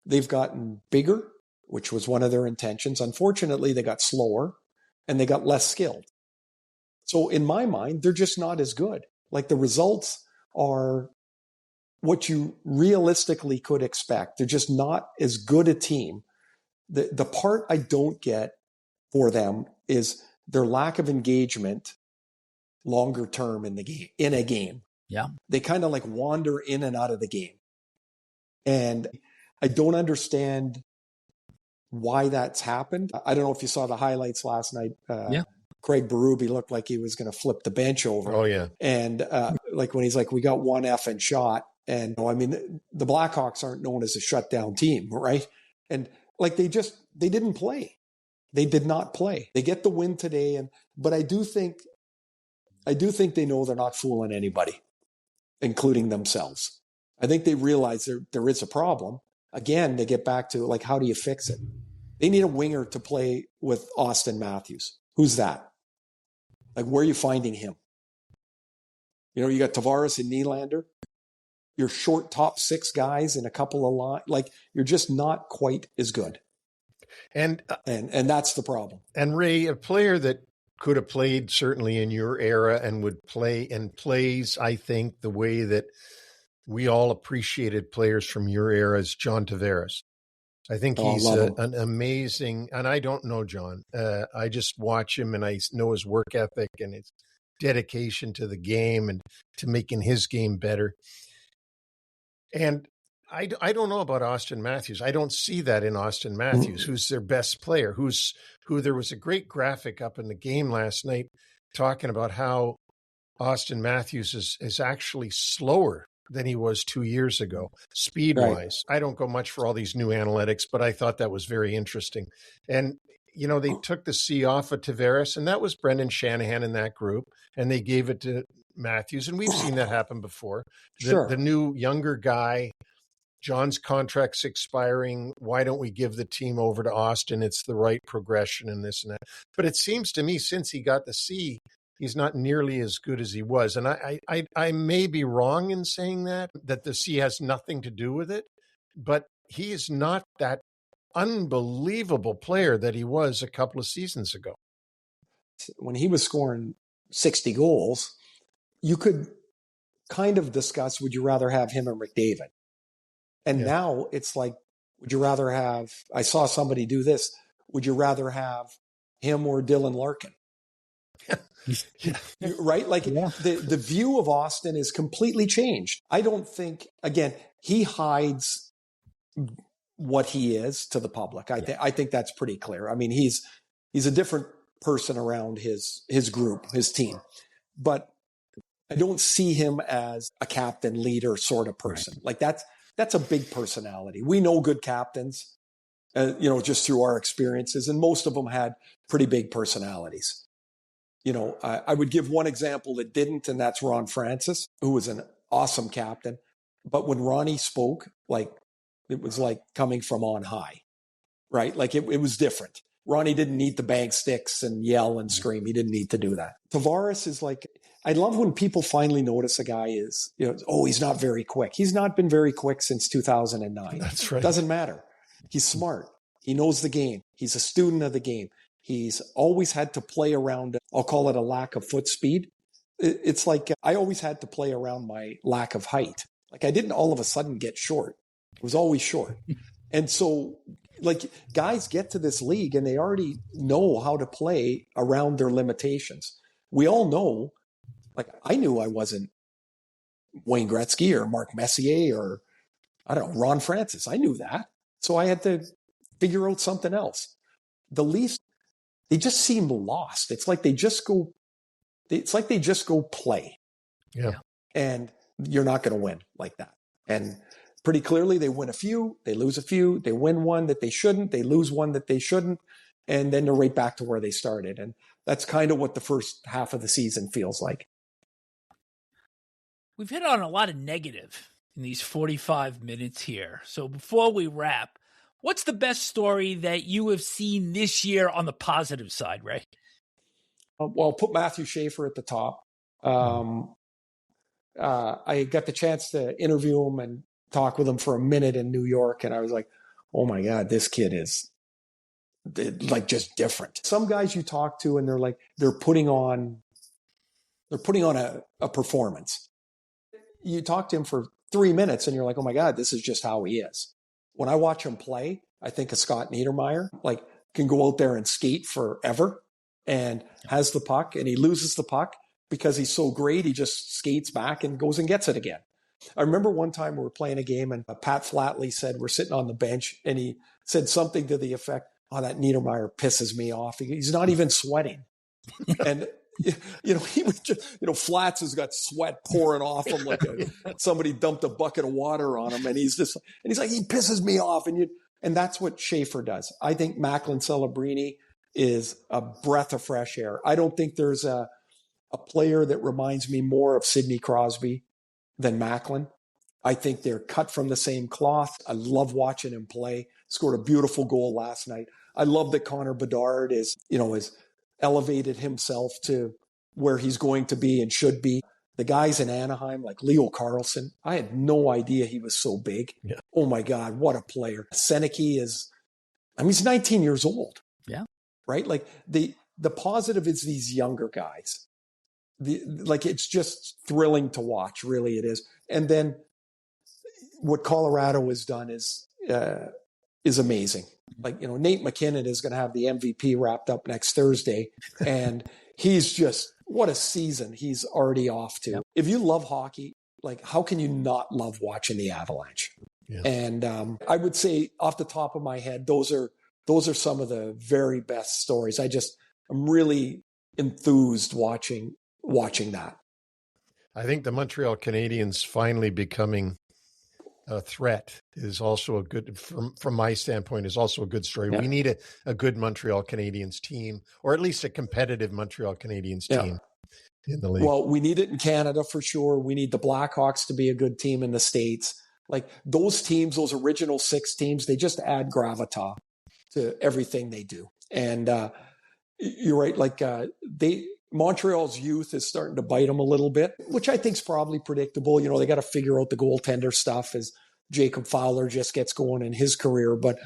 They've gotten bigger, which was one of their intentions. Unfortunately, they got slower and they got less skilled. So in my mind, they're just not as good. Like, the results are what you realistically could expect. They're just not as good a team. The part I don't get for them is their lack of engagement longer term in a game. Yeah. They kind of like wander in and out of the game. And I don't understand why that's happened. I don't know if you saw the highlights last night. Craig Berube looked like he was going to flip the bench over. Oh, yeah. And like when he's like, we got one effing shot. And I mean, the Blackhawks aren't known as a shutdown team, right? And like they didn't play. They did not play. They get the win today. But I do think they know they're not fooling anybody, including themselves. I think they realize there is a problem. Again, they get back to, like, how do you fix it? They need a winger to play with Auston Matthews. Who's that? Like, where are you finding him? You got Tavares and Nylander. You're short top 6 guys in a couple of lines. Like, you're just not quite as good. And that's the problem. And Ray, a player that could have played certainly in your era and would play and plays, I think, the way that we all appreciated players from your era is John Tavares. I think he's an amazing, and I don't know John. I just watch him and I know his work ethic and his dedication to the game and to making his game better. And I don't know about Auston Matthews. I don't see that in Auston Matthews, who's their best player, who there was a great graphic up in the game last night talking about how Auston Matthews is actually slower than he was 2 years ago, speed-wise. Right. I don't go much for all these new analytics, but I thought that was very interesting. And, you know, they took the C off of Tavares, and that was Brendan Shanahan in that group, and they gave it to Matthews, and we've seen that happen before. The new, younger guy, John's contract's expiring. Why don't we give the team over to Auston? It's the right progression and this and that. But it seems to me since he got the C, he's not nearly as good as he was. And I may be wrong in saying that the C has nothing to do with it, but he is not that unbelievable player that he was a couple of seasons ago. When he was scoring 60 goals, you could kind of discuss, would you rather have him or McDavid? And now it's like, would you rather have, I saw somebody do this, would you rather have him or Dylan Larkin? Right? Like the view of Auston is completely changed. I don't think, again, he hides what he is to the public. I think that's pretty clear. I mean, he's a different person around his group, his team. But I don't see him as a captain, leader sort of person. Right. Like that's a big personality. We know good captains, just through our experiences, and most of them had pretty big personalities. You know, I would give one example that didn't, and that's Ron Francis, who was an awesome captain. But when Ronnie spoke, like, it was like coming from on high, right? Like it was different. Ronnie didn't need to bang sticks and yell and scream. He didn't need to do that. Tavares is like, I love when people finally notice a guy is, he's not very quick. He's not been very quick since 2009. That's right. Doesn't matter. He's smart. He knows the game. He's a student of the game. He's always had to play around, I'll call it a lack of foot speed. It's like I always had to play around my lack of height. Like I didn't all of a sudden get short. It was always short. And so like guys get to this league and they already know how to play around their limitations. We all know, like I knew I wasn't Wayne Gretzky or Mark Messier or I don't know, Ron Francis. I knew that. So I had to figure out something else. The Leafs, they just seem lost. It's like they just go play. Yeah. And you're not going to win like that. And pretty clearly they win a few, they lose a few, they win one that they shouldn't, they lose one that they shouldn't, and then they're right back to where they started. And that's kind of what the first half of the season feels like. We've hit on a lot of negative in these 45 minutes here. So before we wrap, what's the best story that you have seen this year on the positive side, Ray? Well, put Matthew Schaefer at the top. I got the chance to interview him and talk with him for a minute in New York. And I was like, oh my God, this kid is like just different. Some guys you talk to and they're putting on a performance. You talk to him for 3 minutes and you're like, oh my God, this is just how he is. When I watch him play, I think of Scott Niedermayer, like can go out there and skate forever and has the puck and he loses the puck because he's so great. He just skates back and goes and gets it again. I remember one time we were playing a game and Pat Flatley said, we're sitting on the bench and he said something to the effect, oh, that Niedermayer pisses me off. He's not even sweating. And, he was just, Flats has got sweat pouring off him like somebody dumped a bucket of water on him. And he's like, he pisses me off. And that's what Schaefer does. I think Macklin Celebrini is a breath of fresh air. I don't think there's a player that reminds me more of Sidney Crosby than Macklin. I think they're cut from the same cloth. I love watching him play. Scored a beautiful goal last night. I love that Connor Bedard has elevated himself to where he's going to be and should be. The guys in Anaheim, like Leo Carlsson, I had no idea he was so big. Yeah. Oh my God, what a player. Seneke he's 19 years old. Yeah. Right? Like the the positive is these younger guys. It's just thrilling to watch, really it is. And then what Colorado has done is amazing. Nate McKinnon is going to have the MVP wrapped up next Thursday, and he's just, what a season he's already off to. Yep. If you love hockey, how can you not love watching the Avalanche? Yeah. And I would say off the top of my head, those are some of the very best stories. I'm really enthused watching that. I think the Montreal Canadiens finally becoming a threat is also a good, from my standpoint, is also a good story. Yeah. We need a good Montreal Canadiens team, or at least a competitive Montreal Canadiens team in the league. Well, we need it in Canada for sure. We need the Blackhawks to be a good team in the States. Those teams, those original 6 teams, they just add gravitas to everything they do. And you're right. Montreal's youth is starting to bite them a little bit, which I think is probably predictable. They got to figure out the goaltender stuff as Jacob Fowler just gets going in his career, but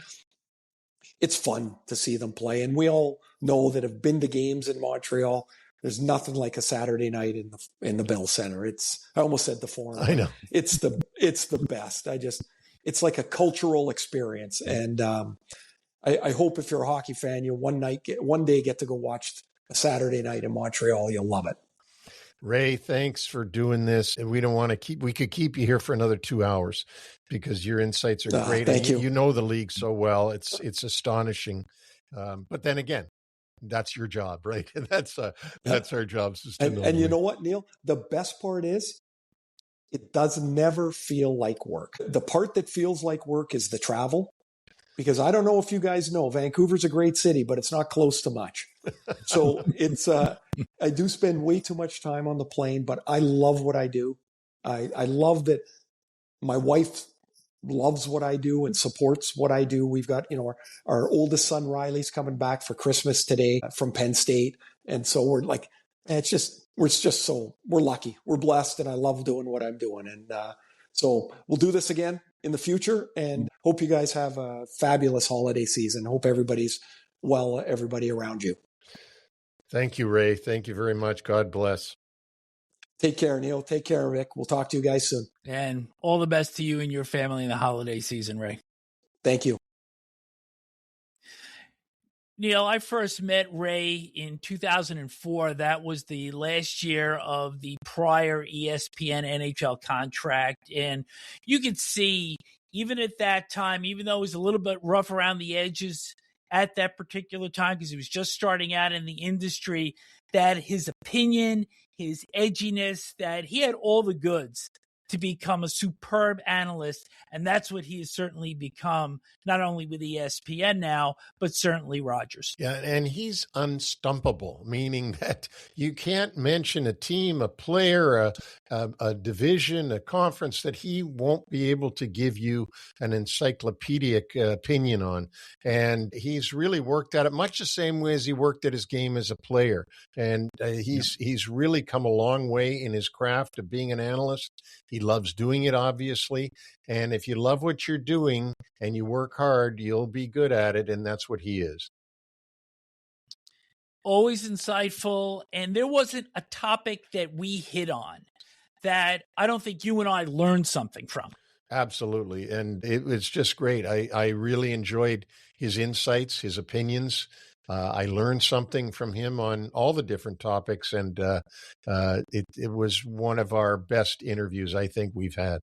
it's fun to see them play. And we all know that have been to games in Montreal. There's nothing like a Saturday night in the Bell Center. I almost said the Forum. I know. It's the best. It's like a cultural experience. And I hope if you're a hockey fan, you one day get to go watch a Saturday night in Montreal. You'll love it. Ray, thanks for doing this. And we could keep you here for another 2 hours because your insights are great. Thank you. You know the league so well. It's astonishing. But then again, that's your job, right? That's our job. And you know what, Neil? The best part is it does never feel like work. The part that feels like work is the travel. Because I don't know if you guys know, Vancouver's a great city, but it's not close to much. So I do spend way too much time on the plane, but I love what I do. I love that my wife loves what I do and supports what I do. We've got, our oldest son, Riley's coming back for Christmas today from Penn State. And so we're lucky. We're blessed, and I love doing what I'm doing. And so we'll do this again in the future, and hope you guys have a fabulous holiday season. Hope everybody's well, everybody around you. Thank you, Ray. Thank you very much. God bless. Take care, Neil. Take care, Rick. We'll talk to you guys soon. And all the best to you and your family in the holiday season, Ray. Thank you. Neil, I first met Ray in 2004. That was the last year of the prior ESPN NHL contract. And you could see, even at that time, even though it was a little bit rough around the edges at that particular time, because he was just starting out in the industry, that his opinion, his edginess, that he had all the goods to become a superb analyst. And that's what he has certainly become, not only with ESPN now, but certainly Rogers. Yeah, and he's unstumpable, meaning that you can't mention a team, a player, a division, a conference that he won't be able to give you an encyclopedic opinion on. And he's really worked at it much the same way as he worked at his game as a player. And he's really come a long way in his craft of being an analyst. He loves doing it, obviously. And if you love what you're doing and you work hard, you'll be good at it. And that's what he is. Always insightful. And there wasn't a topic that we hit on that I don't think you and I learned something from. Absolutely. And it was just great. I really enjoyed his insights, his opinions. I learned something from him on all the different topics, and it was one of our best interviews I think we've had.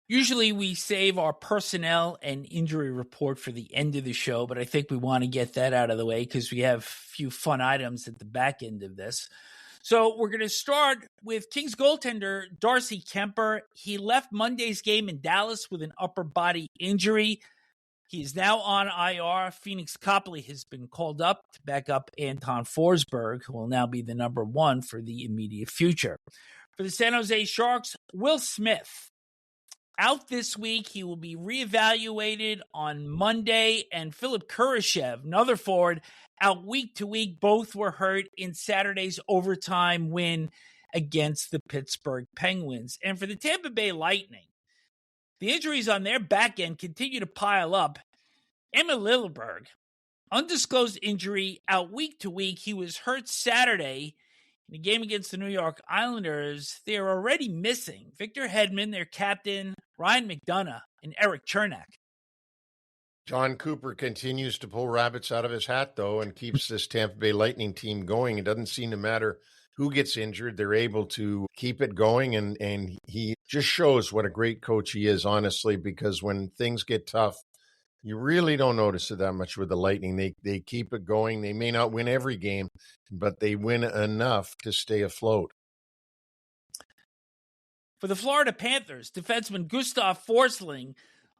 Usually we save our personnel and injury report for the end of the show, but I think we want to get that out of the way because we have a few fun items at the back end of this. So we're going to start with Kings goaltender Darcy Kemper. He left Monday's game in Dallas with an upper body injury. He is now on IR. Phoenix Copley has been called up to back up Anton Forsberg, who will now be the number one for the immediate future. For the San Jose Sharks, Will Smith out this week. He will be reevaluated on Monday. And Philip Kurashev, another forward, out week to week. Both were hurt in Saturday's overtime win against the Pittsburgh Penguins. And for the Tampa Bay Lightning, the injuries on their back end continue to pile up. Emil Lilleberg undisclosed injury, out week to week. He was hurt Saturday in the game against the New York Islanders. They're already missing Victor Hedman, their captain, Ryan McDonough, and Eric Chernak. John Cooper continues to pull rabbits out of his hat, though, and keeps this Tampa Bay Lightning team going. It doesn't seem to matter who gets injured. They're able to keep it going, and he just shows what a great coach he is, honestly, because when things get tough, you really don't notice it that much with the Lightning. They keep it going. They may not win every game, but they win enough to stay afloat. For the Florida Panthers, defenseman Gustav Forsling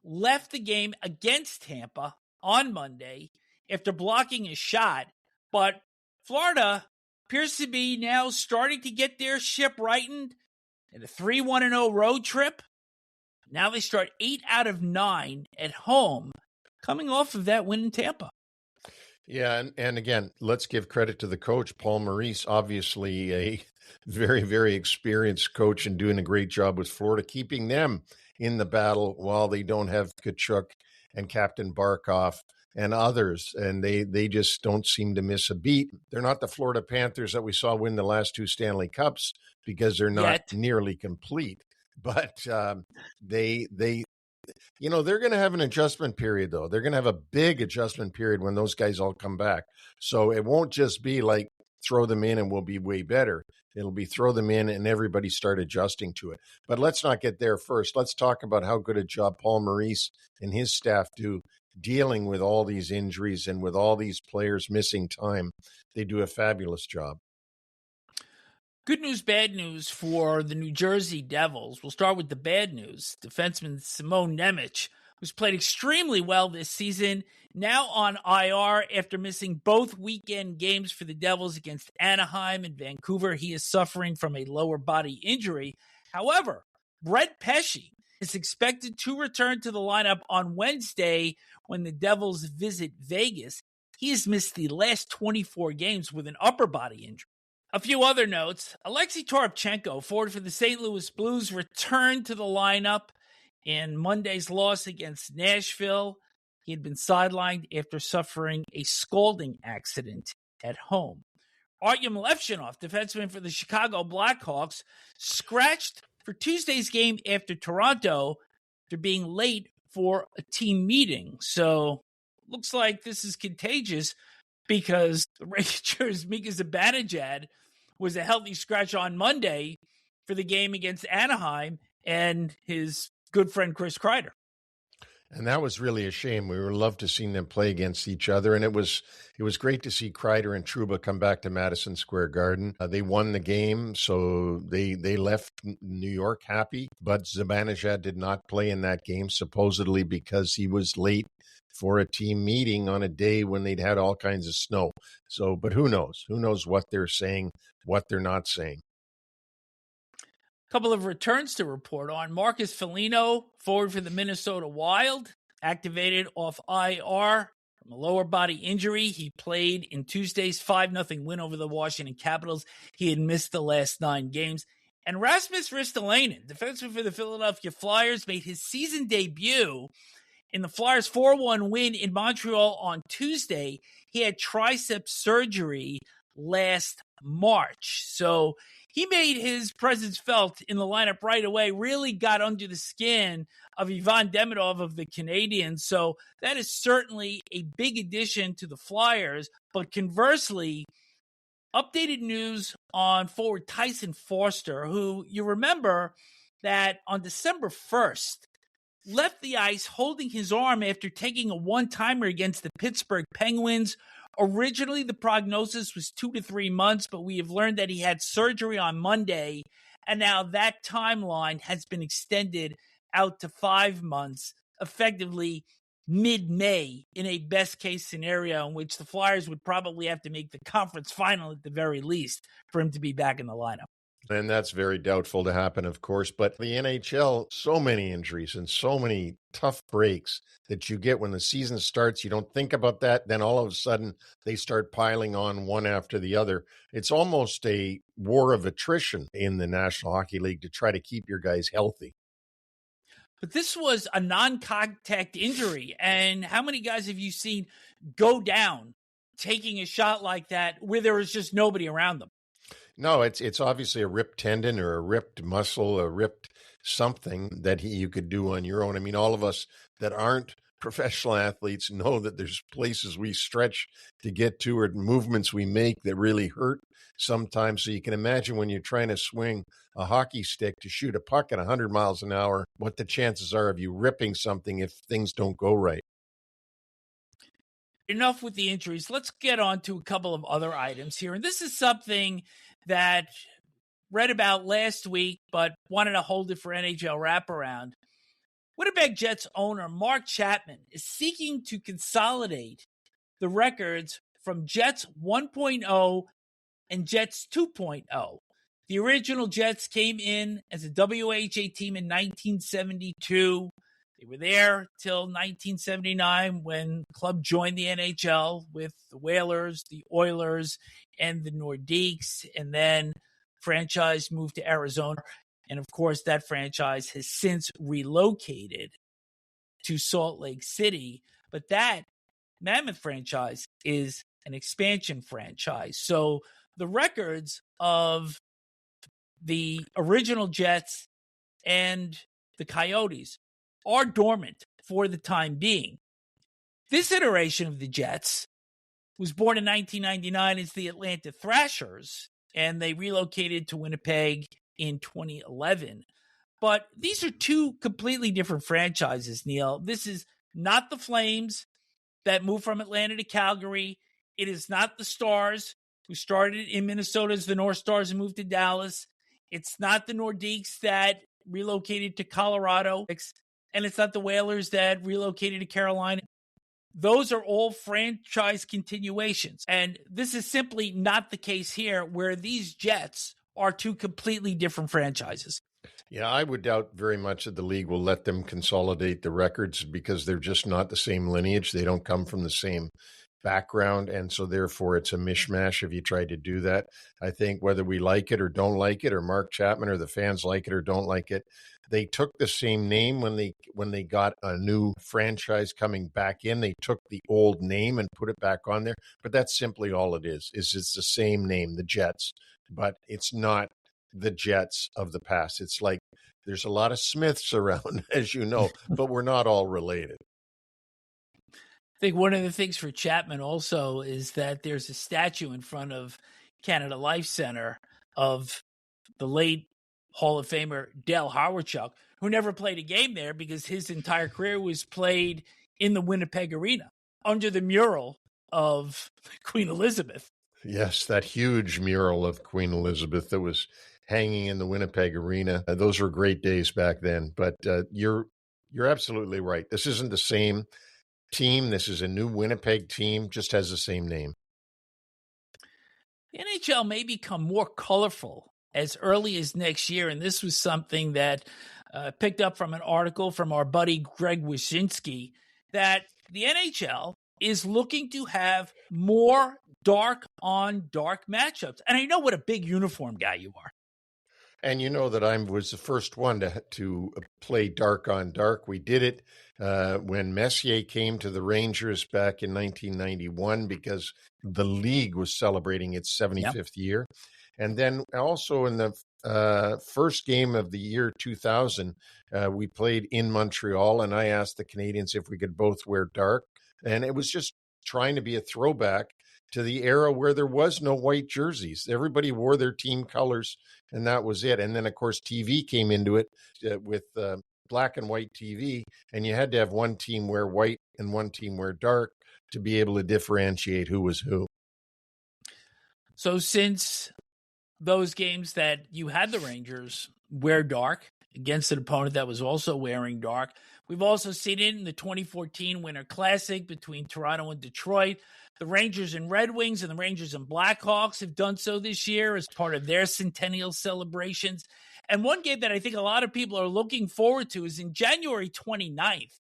left the game against Tampa on Monday after blocking a shot, but Florida appears to be now starting to get their ship rightened in a 3-1-0 road trip. Now they start 8 out of 9 at home, coming off of that win in Tampa. Yeah, and again, let's give credit to the coach, Paul Maurice, obviously a very, very experienced coach and doing a great job with Florida, keeping them in the battle while they don't have Tkachuk and Captain Barkov and others, and they just don't seem to miss a beat. They're not the Florida Panthers that we saw win the last 2 Stanley Cups because they're not nearly complete, but they they're going to have an adjustment period, though. They're going to have a big adjustment period when those guys all come back. So it won't just be like throw them in and we'll be way better. It'll be throw them in and everybody start adjusting to it. But let's not get there first. Let's talk about how good a job Paul Maurice and his staff do dealing with all these injuries and with all these players missing time. They do a fabulous job. Good news, bad news for the New Jersey Devils. We'll start with the bad news. Defenseman Simon Nemec, who's played extremely well this season, now on IR after missing both weekend games for the Devils against Anaheim and Vancouver. He is suffering from a lower body injury. However, Brett Pesce is expected to return to the lineup on Wednesday when the Devils visit Vegas. He has missed the last 24 games with an upper body injury. A few other notes. Alexei Toropchenko, forward for the St. Louis Blues, returned to the lineup in Monday's loss against Nashville. He had been sidelined after suffering a scalding accident at home. Artyom Levchinov, defenseman for the Chicago Blackhawks, scratched for Tuesday's game after Toronto after being late for a team meeting. So looks like this is contagious because the Rangers' Mika Zibanejad was a healthy scratch on Monday for the game against Anaheim and his good friend Chris Kreider. And that was really a shame. We would love to see them play against each other. And it was great to see Kreider and Trouba come back to Madison Square Garden. They won the game, so they left New York happy. But Zibanejad did not play in that game, supposedly because he was late for a team meeting on a day when they'd had all kinds of snow. So, but who knows? Who knows what they're saying, what they're not saying. A couple of returns to report on. Marcus Foligno, forward for the Minnesota Wild, activated off IR from a lower body injury. He played in Tuesday's 5-0 win over the Washington Capitals. He had missed the last 9 games. And Rasmus Ristolainen, defenseman for the Philadelphia Flyers, made his season debut in the Flyers' 4-1 win in Montreal on Tuesday. He had tricep surgery last March. So he made his presence felt in the lineup right away, really got under the skin of Ivan Demidov of the Canadiens. So that is certainly a big addition to the Flyers. But conversely, updated news on forward Tyson Foster, who you remember that on December 1st, left the ice holding his arm after taking a one-timer against the Pittsburgh Penguins. Originally, the prognosis was 2 to 3 months, but we have learned that he had surgery on Monday, and now that timeline has been extended out to 5 months, effectively mid-May, in a best-case scenario in which the Flyers would probably have to make the conference final at the very least for him to be back in the lineup. And that's very doubtful to happen, of course. But the NHL, so many injuries and so many tough breaks that you get when the season starts. You don't think about that. Then all of a sudden, they start piling on one after the other. It's almost a war of attrition in the National Hockey League to try to keep your guys healthy. But this was a non-contact injury. And how many guys have you seen go down taking a shot like that where there was just nobody around them? No, it's obviously a ripped tendon or a ripped muscle, a ripped something that you could do on your own. I mean, all of us that aren't professional athletes know that there's places we stretch to get to or movements we make that really hurt sometimes. So you can imagine when you're trying to swing a hockey stick to shoot a puck at 100 miles an hour, what the chances are of you ripping something if things don't go right. Enough with the injuries. Let's get on to a couple of other items here. And this is something that read about last week, but wanted to hold it for NHL Wraparound. Winnipeg Jets owner Mark Chipman is seeking to consolidate the records from Jets 1.0 and Jets 2.0. The original Jets came in as a WHA team in 1972. They were there till 1979 when the club joined the NHL with the Whalers, the Oilers, and the Nordiques, and then franchise moved to Arizona. And of course, that franchise has since relocated to Salt Lake City. But that Mammoth franchise is an expansion franchise. So the records of the original Jets and the Coyotes are dormant for the time being. This iteration of the Jets was born in 1999 as the Atlanta Thrashers, and they relocated to Winnipeg in 2011. But these are two completely different franchises, Neil. This is not the Flames that moved from Atlanta to Calgary. It is not the Stars who started in Minnesota as the North Stars and moved to Dallas. It's not the Nordiques that relocated to Colorado. And it's not the Whalers that relocated to Carolina. Those are all franchise continuations. And this is simply not the case here, where these Jets are two completely different franchises. Yeah, I would doubt very much that the league will let them consolidate the records because they're just not the same lineage. They don't come from the same background. And so therefore it's a mishmash if you try to do that. I think whether we like it or don't like it, or Mark Chipman or the fans like it or don't like it, they took the same name when they got a new franchise coming back in. They took the old name and put it back on there. But that's simply all it is it's the same name, the Jets, but it's not the Jets of the past. It's like there's a lot of Smiths around, as you know, but we're not all related. I think one of the things for Chipman also is that there's a statue in front of Canada Life Center of the late Hall of Famer Dale Howardchuk, who never played a game there because his entire career was played in the Winnipeg Arena under the mural of Queen Elizabeth. Yes, that huge mural of Queen Elizabeth that was hanging in the Winnipeg Arena. Those were great days back then. But you're absolutely right. This isn't the same team. This is a new Winnipeg team, just has the same name. The NHL may become more colorful as early as next year, and this was something that picked up from an article from our buddy Greg Wyshynski, that the NHL is looking to have more dark-on-dark matchups. And I know what a big uniform guy you are. And you know that I was the first one to play dark on dark. We did it when Messier came to the Rangers back in 1991 because the league was celebrating its 75th year. And then also in the first game of the year 2000, we played in Montreal, and I asked the Canadians if we could both wear dark. And it was just trying to be a throwback to the era where there was no white jerseys. Everybody wore their team colors, and that was it. And then, of course, TV came into it with black and white TV, and you had to have one team wear white and one team wear dark to be able to differentiate who was who. So since those games that you had the Rangers wear dark against an opponent that was also wearing dark, we've also seen it in the 2014 Winter Classic between Toronto and Detroit. The Rangers and Red Wings and the Rangers and Blackhawks have done so this year as part of their centennial celebrations. And one game that I think a lot of people are looking forward to is in January 29th,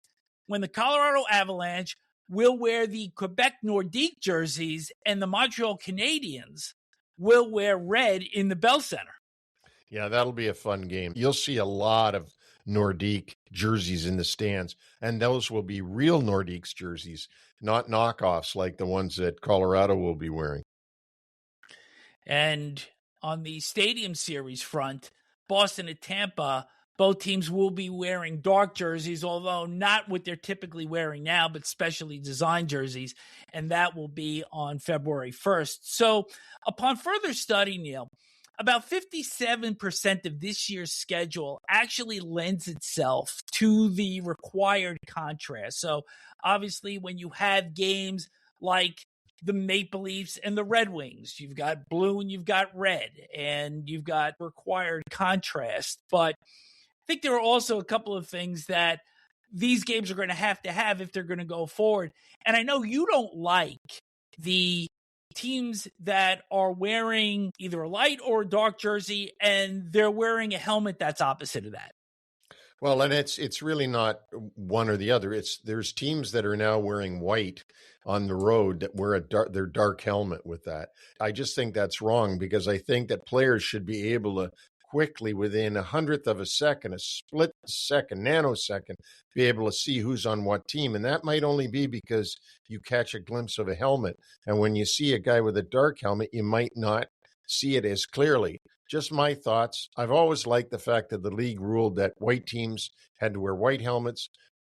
when the Colorado Avalanche will wear the Quebec Nordique jerseys and the Montreal Canadiens will wear red in the Bell Center. Yeah, that'll be a fun game. You'll see a lot of Nordique jerseys in the stands. And those will be real Nordiques jerseys, not knockoffs like the ones that Colorado will be wearing. And on the Stadium Series front, Boston and Tampa, both teams will be wearing dark jerseys, although not what they're typically wearing now, but specially designed jerseys. And that will be on February 1st. So upon further study, Neil, about 57% of this year's schedule actually lends itself to the required contrast. So obviously when you have games like the Maple Leafs and the Red Wings, you've got blue and you've got red, and you've got required contrast. But I think there are also a couple of things that these games are going to have if they're going to go forward. And I know you don't like the teams that are wearing either a light or a dark jersey, and they're wearing a helmet that's opposite of that. Well, and it's really not one or the other. There's teams that are now wearing white on the road that wear their dark helmet with that. I just think that's wrong, because I think that players should be able to quickly, within 100th of a second, a split second, nanosecond, be able to see who's on what team. And that might only be because you catch a glimpse of a helmet. And when you see a guy with a dark helmet, you might not see it as clearly. Just my thoughts. I've always liked the fact that the league ruled that white teams had to wear white helmets,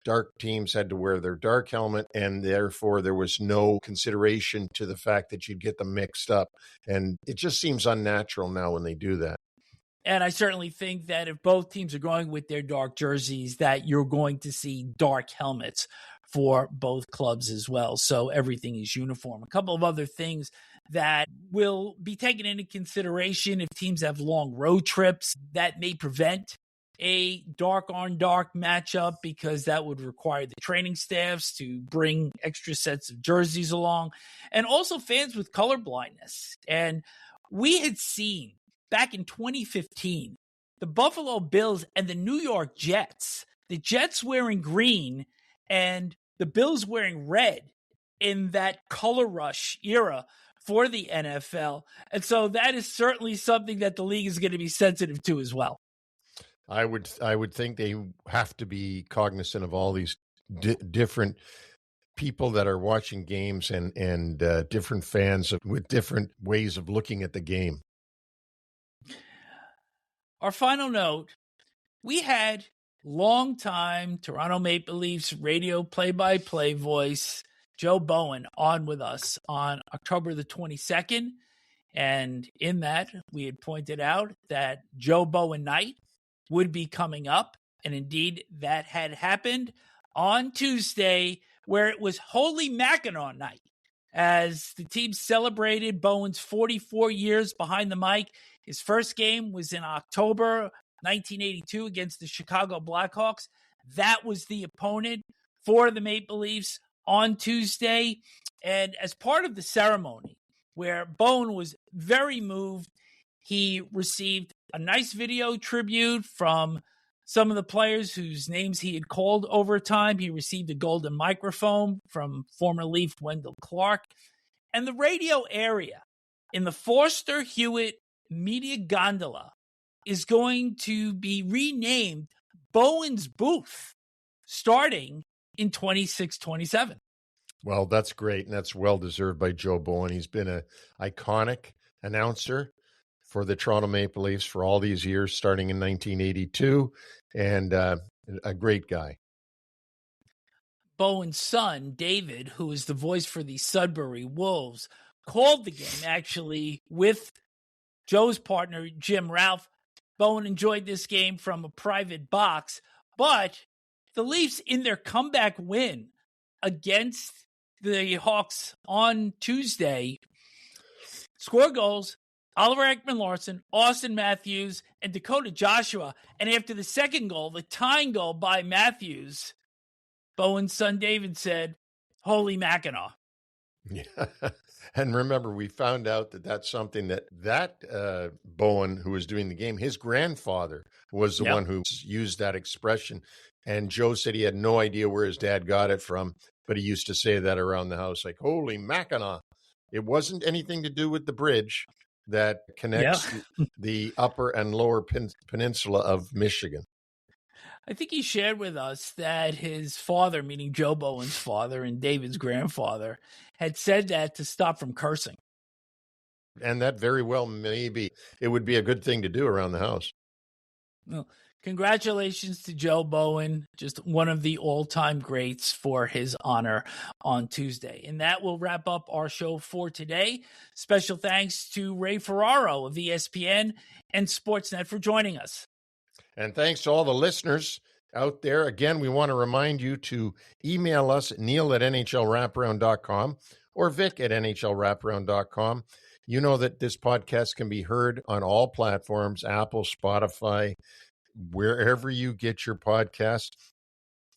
dark teams had to wear their dark helmet, and therefore there was no consideration to the fact that you'd get them mixed up. And it just seems unnatural now when they do that. And I certainly think that if both teams are going with their dark jerseys, that you're going to see dark helmets for both clubs as well. So everything is uniform. A couple of other things that will be taken into consideration if teams have long road trips that may prevent a dark on dark matchup, because that would require the training staffs to bring extra sets of jerseys along, and also fans with color blindness. And we had seen back in 2015, the Buffalo Bills and the New York Jets, the Jets wearing green and the Bills wearing red in that color rush era for the NFL. And so that is certainly something that the league is going to be sensitive to as well. I would think they have to be cognizant of all these different people that are watching games and different fans with different ways of looking at the game. Our final note, we had longtime Toronto Maple Leafs radio play-by-play voice Joe Bowen on with us on October the 22nd. And in that, we had pointed out that Joe Bowen night would be coming up. And indeed, that had happened on Tuesday, where it was Holy Mackinaw night, as the team celebrated Bowen's 44 years behind the mic. His first game was in October 1982 against the Chicago Blackhawks. That was the opponent for the Maple Leafs on Tuesday. And as part of the ceremony, where Bowen was very moved, he received a nice video tribute from some of the players whose names he had called over time. He received a golden microphone from former Leaf Wendell Clark. And the radio area in the Forster Hewitt Media Gondola is going to be renamed Bowen's Booth starting in 26-27. Well, that's great, and that's well-deserved by Joe Bowen. He's been an iconic announcer for the Toronto Maple Leafs for all these years, starting in 1982, and a great guy. Bowen's son, David, who is the voice for the Sudbury Wolves, called the game actually with Joe's partner, Jim Ralph. Bowen enjoyed this game from a private box, but the Leafs, in their comeback win against the Hawks on Tuesday, score goals: Oliver Ekman-Larsson, Auston Matthews, and Dakota Joshua. And after the second goal, the tying goal by Matthews, Bowen's son David said, "Holy Mackinaw." Yeah. And remember, we found out that that's something that Bowen, who was doing the game, his grandfather was the one who used that expression. And Joe said he had no idea where his dad got it from, but he used to say that around the house, like, "Holy Mackinaw." It wasn't anything to do with the bridge that connects the upper and lower peninsula of Michigan. I think he shared with us that his father, meaning Joe Bowen's father and David's grandfather, had said that to stop from cursing. And that very well maybe it would be a good thing to do around the house. Well, congratulations to Joe Bowen, just one of the all-time greats for his honor on Tuesday. And that will wrap up our show for today. Special thanks to Ray Ferraro of ESPN and Sportsnet for joining us. And thanks to all the listeners out there. Again, we want to remind you to email us at neil@nhlwraparound.com or vic@nhlwraparound.com. You know that this podcast can be heard on all platforms, Apple, Spotify, wherever you get your podcast.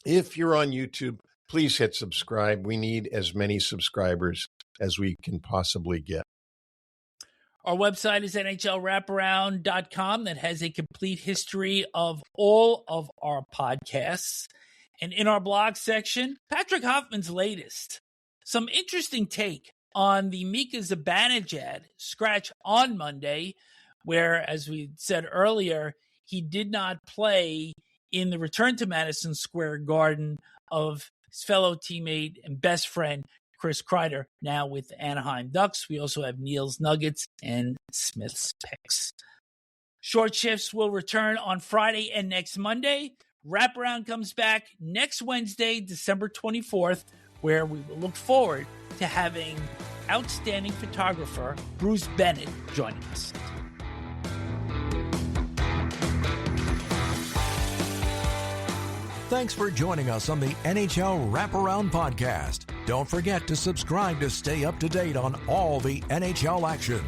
If you're on YouTube, please hit subscribe. We need as many subscribers as we can possibly get. Our website is nhlwraparound.com that has a complete history of all of our podcasts. And in our blog section, Patrick Hoffman's latest. Some interesting take on the Mika Zibanejad scratch on Monday, where, as we said earlier, he did not play in the return to Madison Square Garden of his fellow teammate and best friend, Chris Kreider, now with the Anaheim Ducks. We also have Neil's Nuggets and Smith's Picks. Short shifts will return on Friday and next Monday. Wraparound comes back next Wednesday, December 24th, where we will look forward to having outstanding photographer Bruce Bennett joining us. Thanks for joining us on the NHL Wraparound podcast. Don't forget to subscribe to stay up to date on all the NHL action.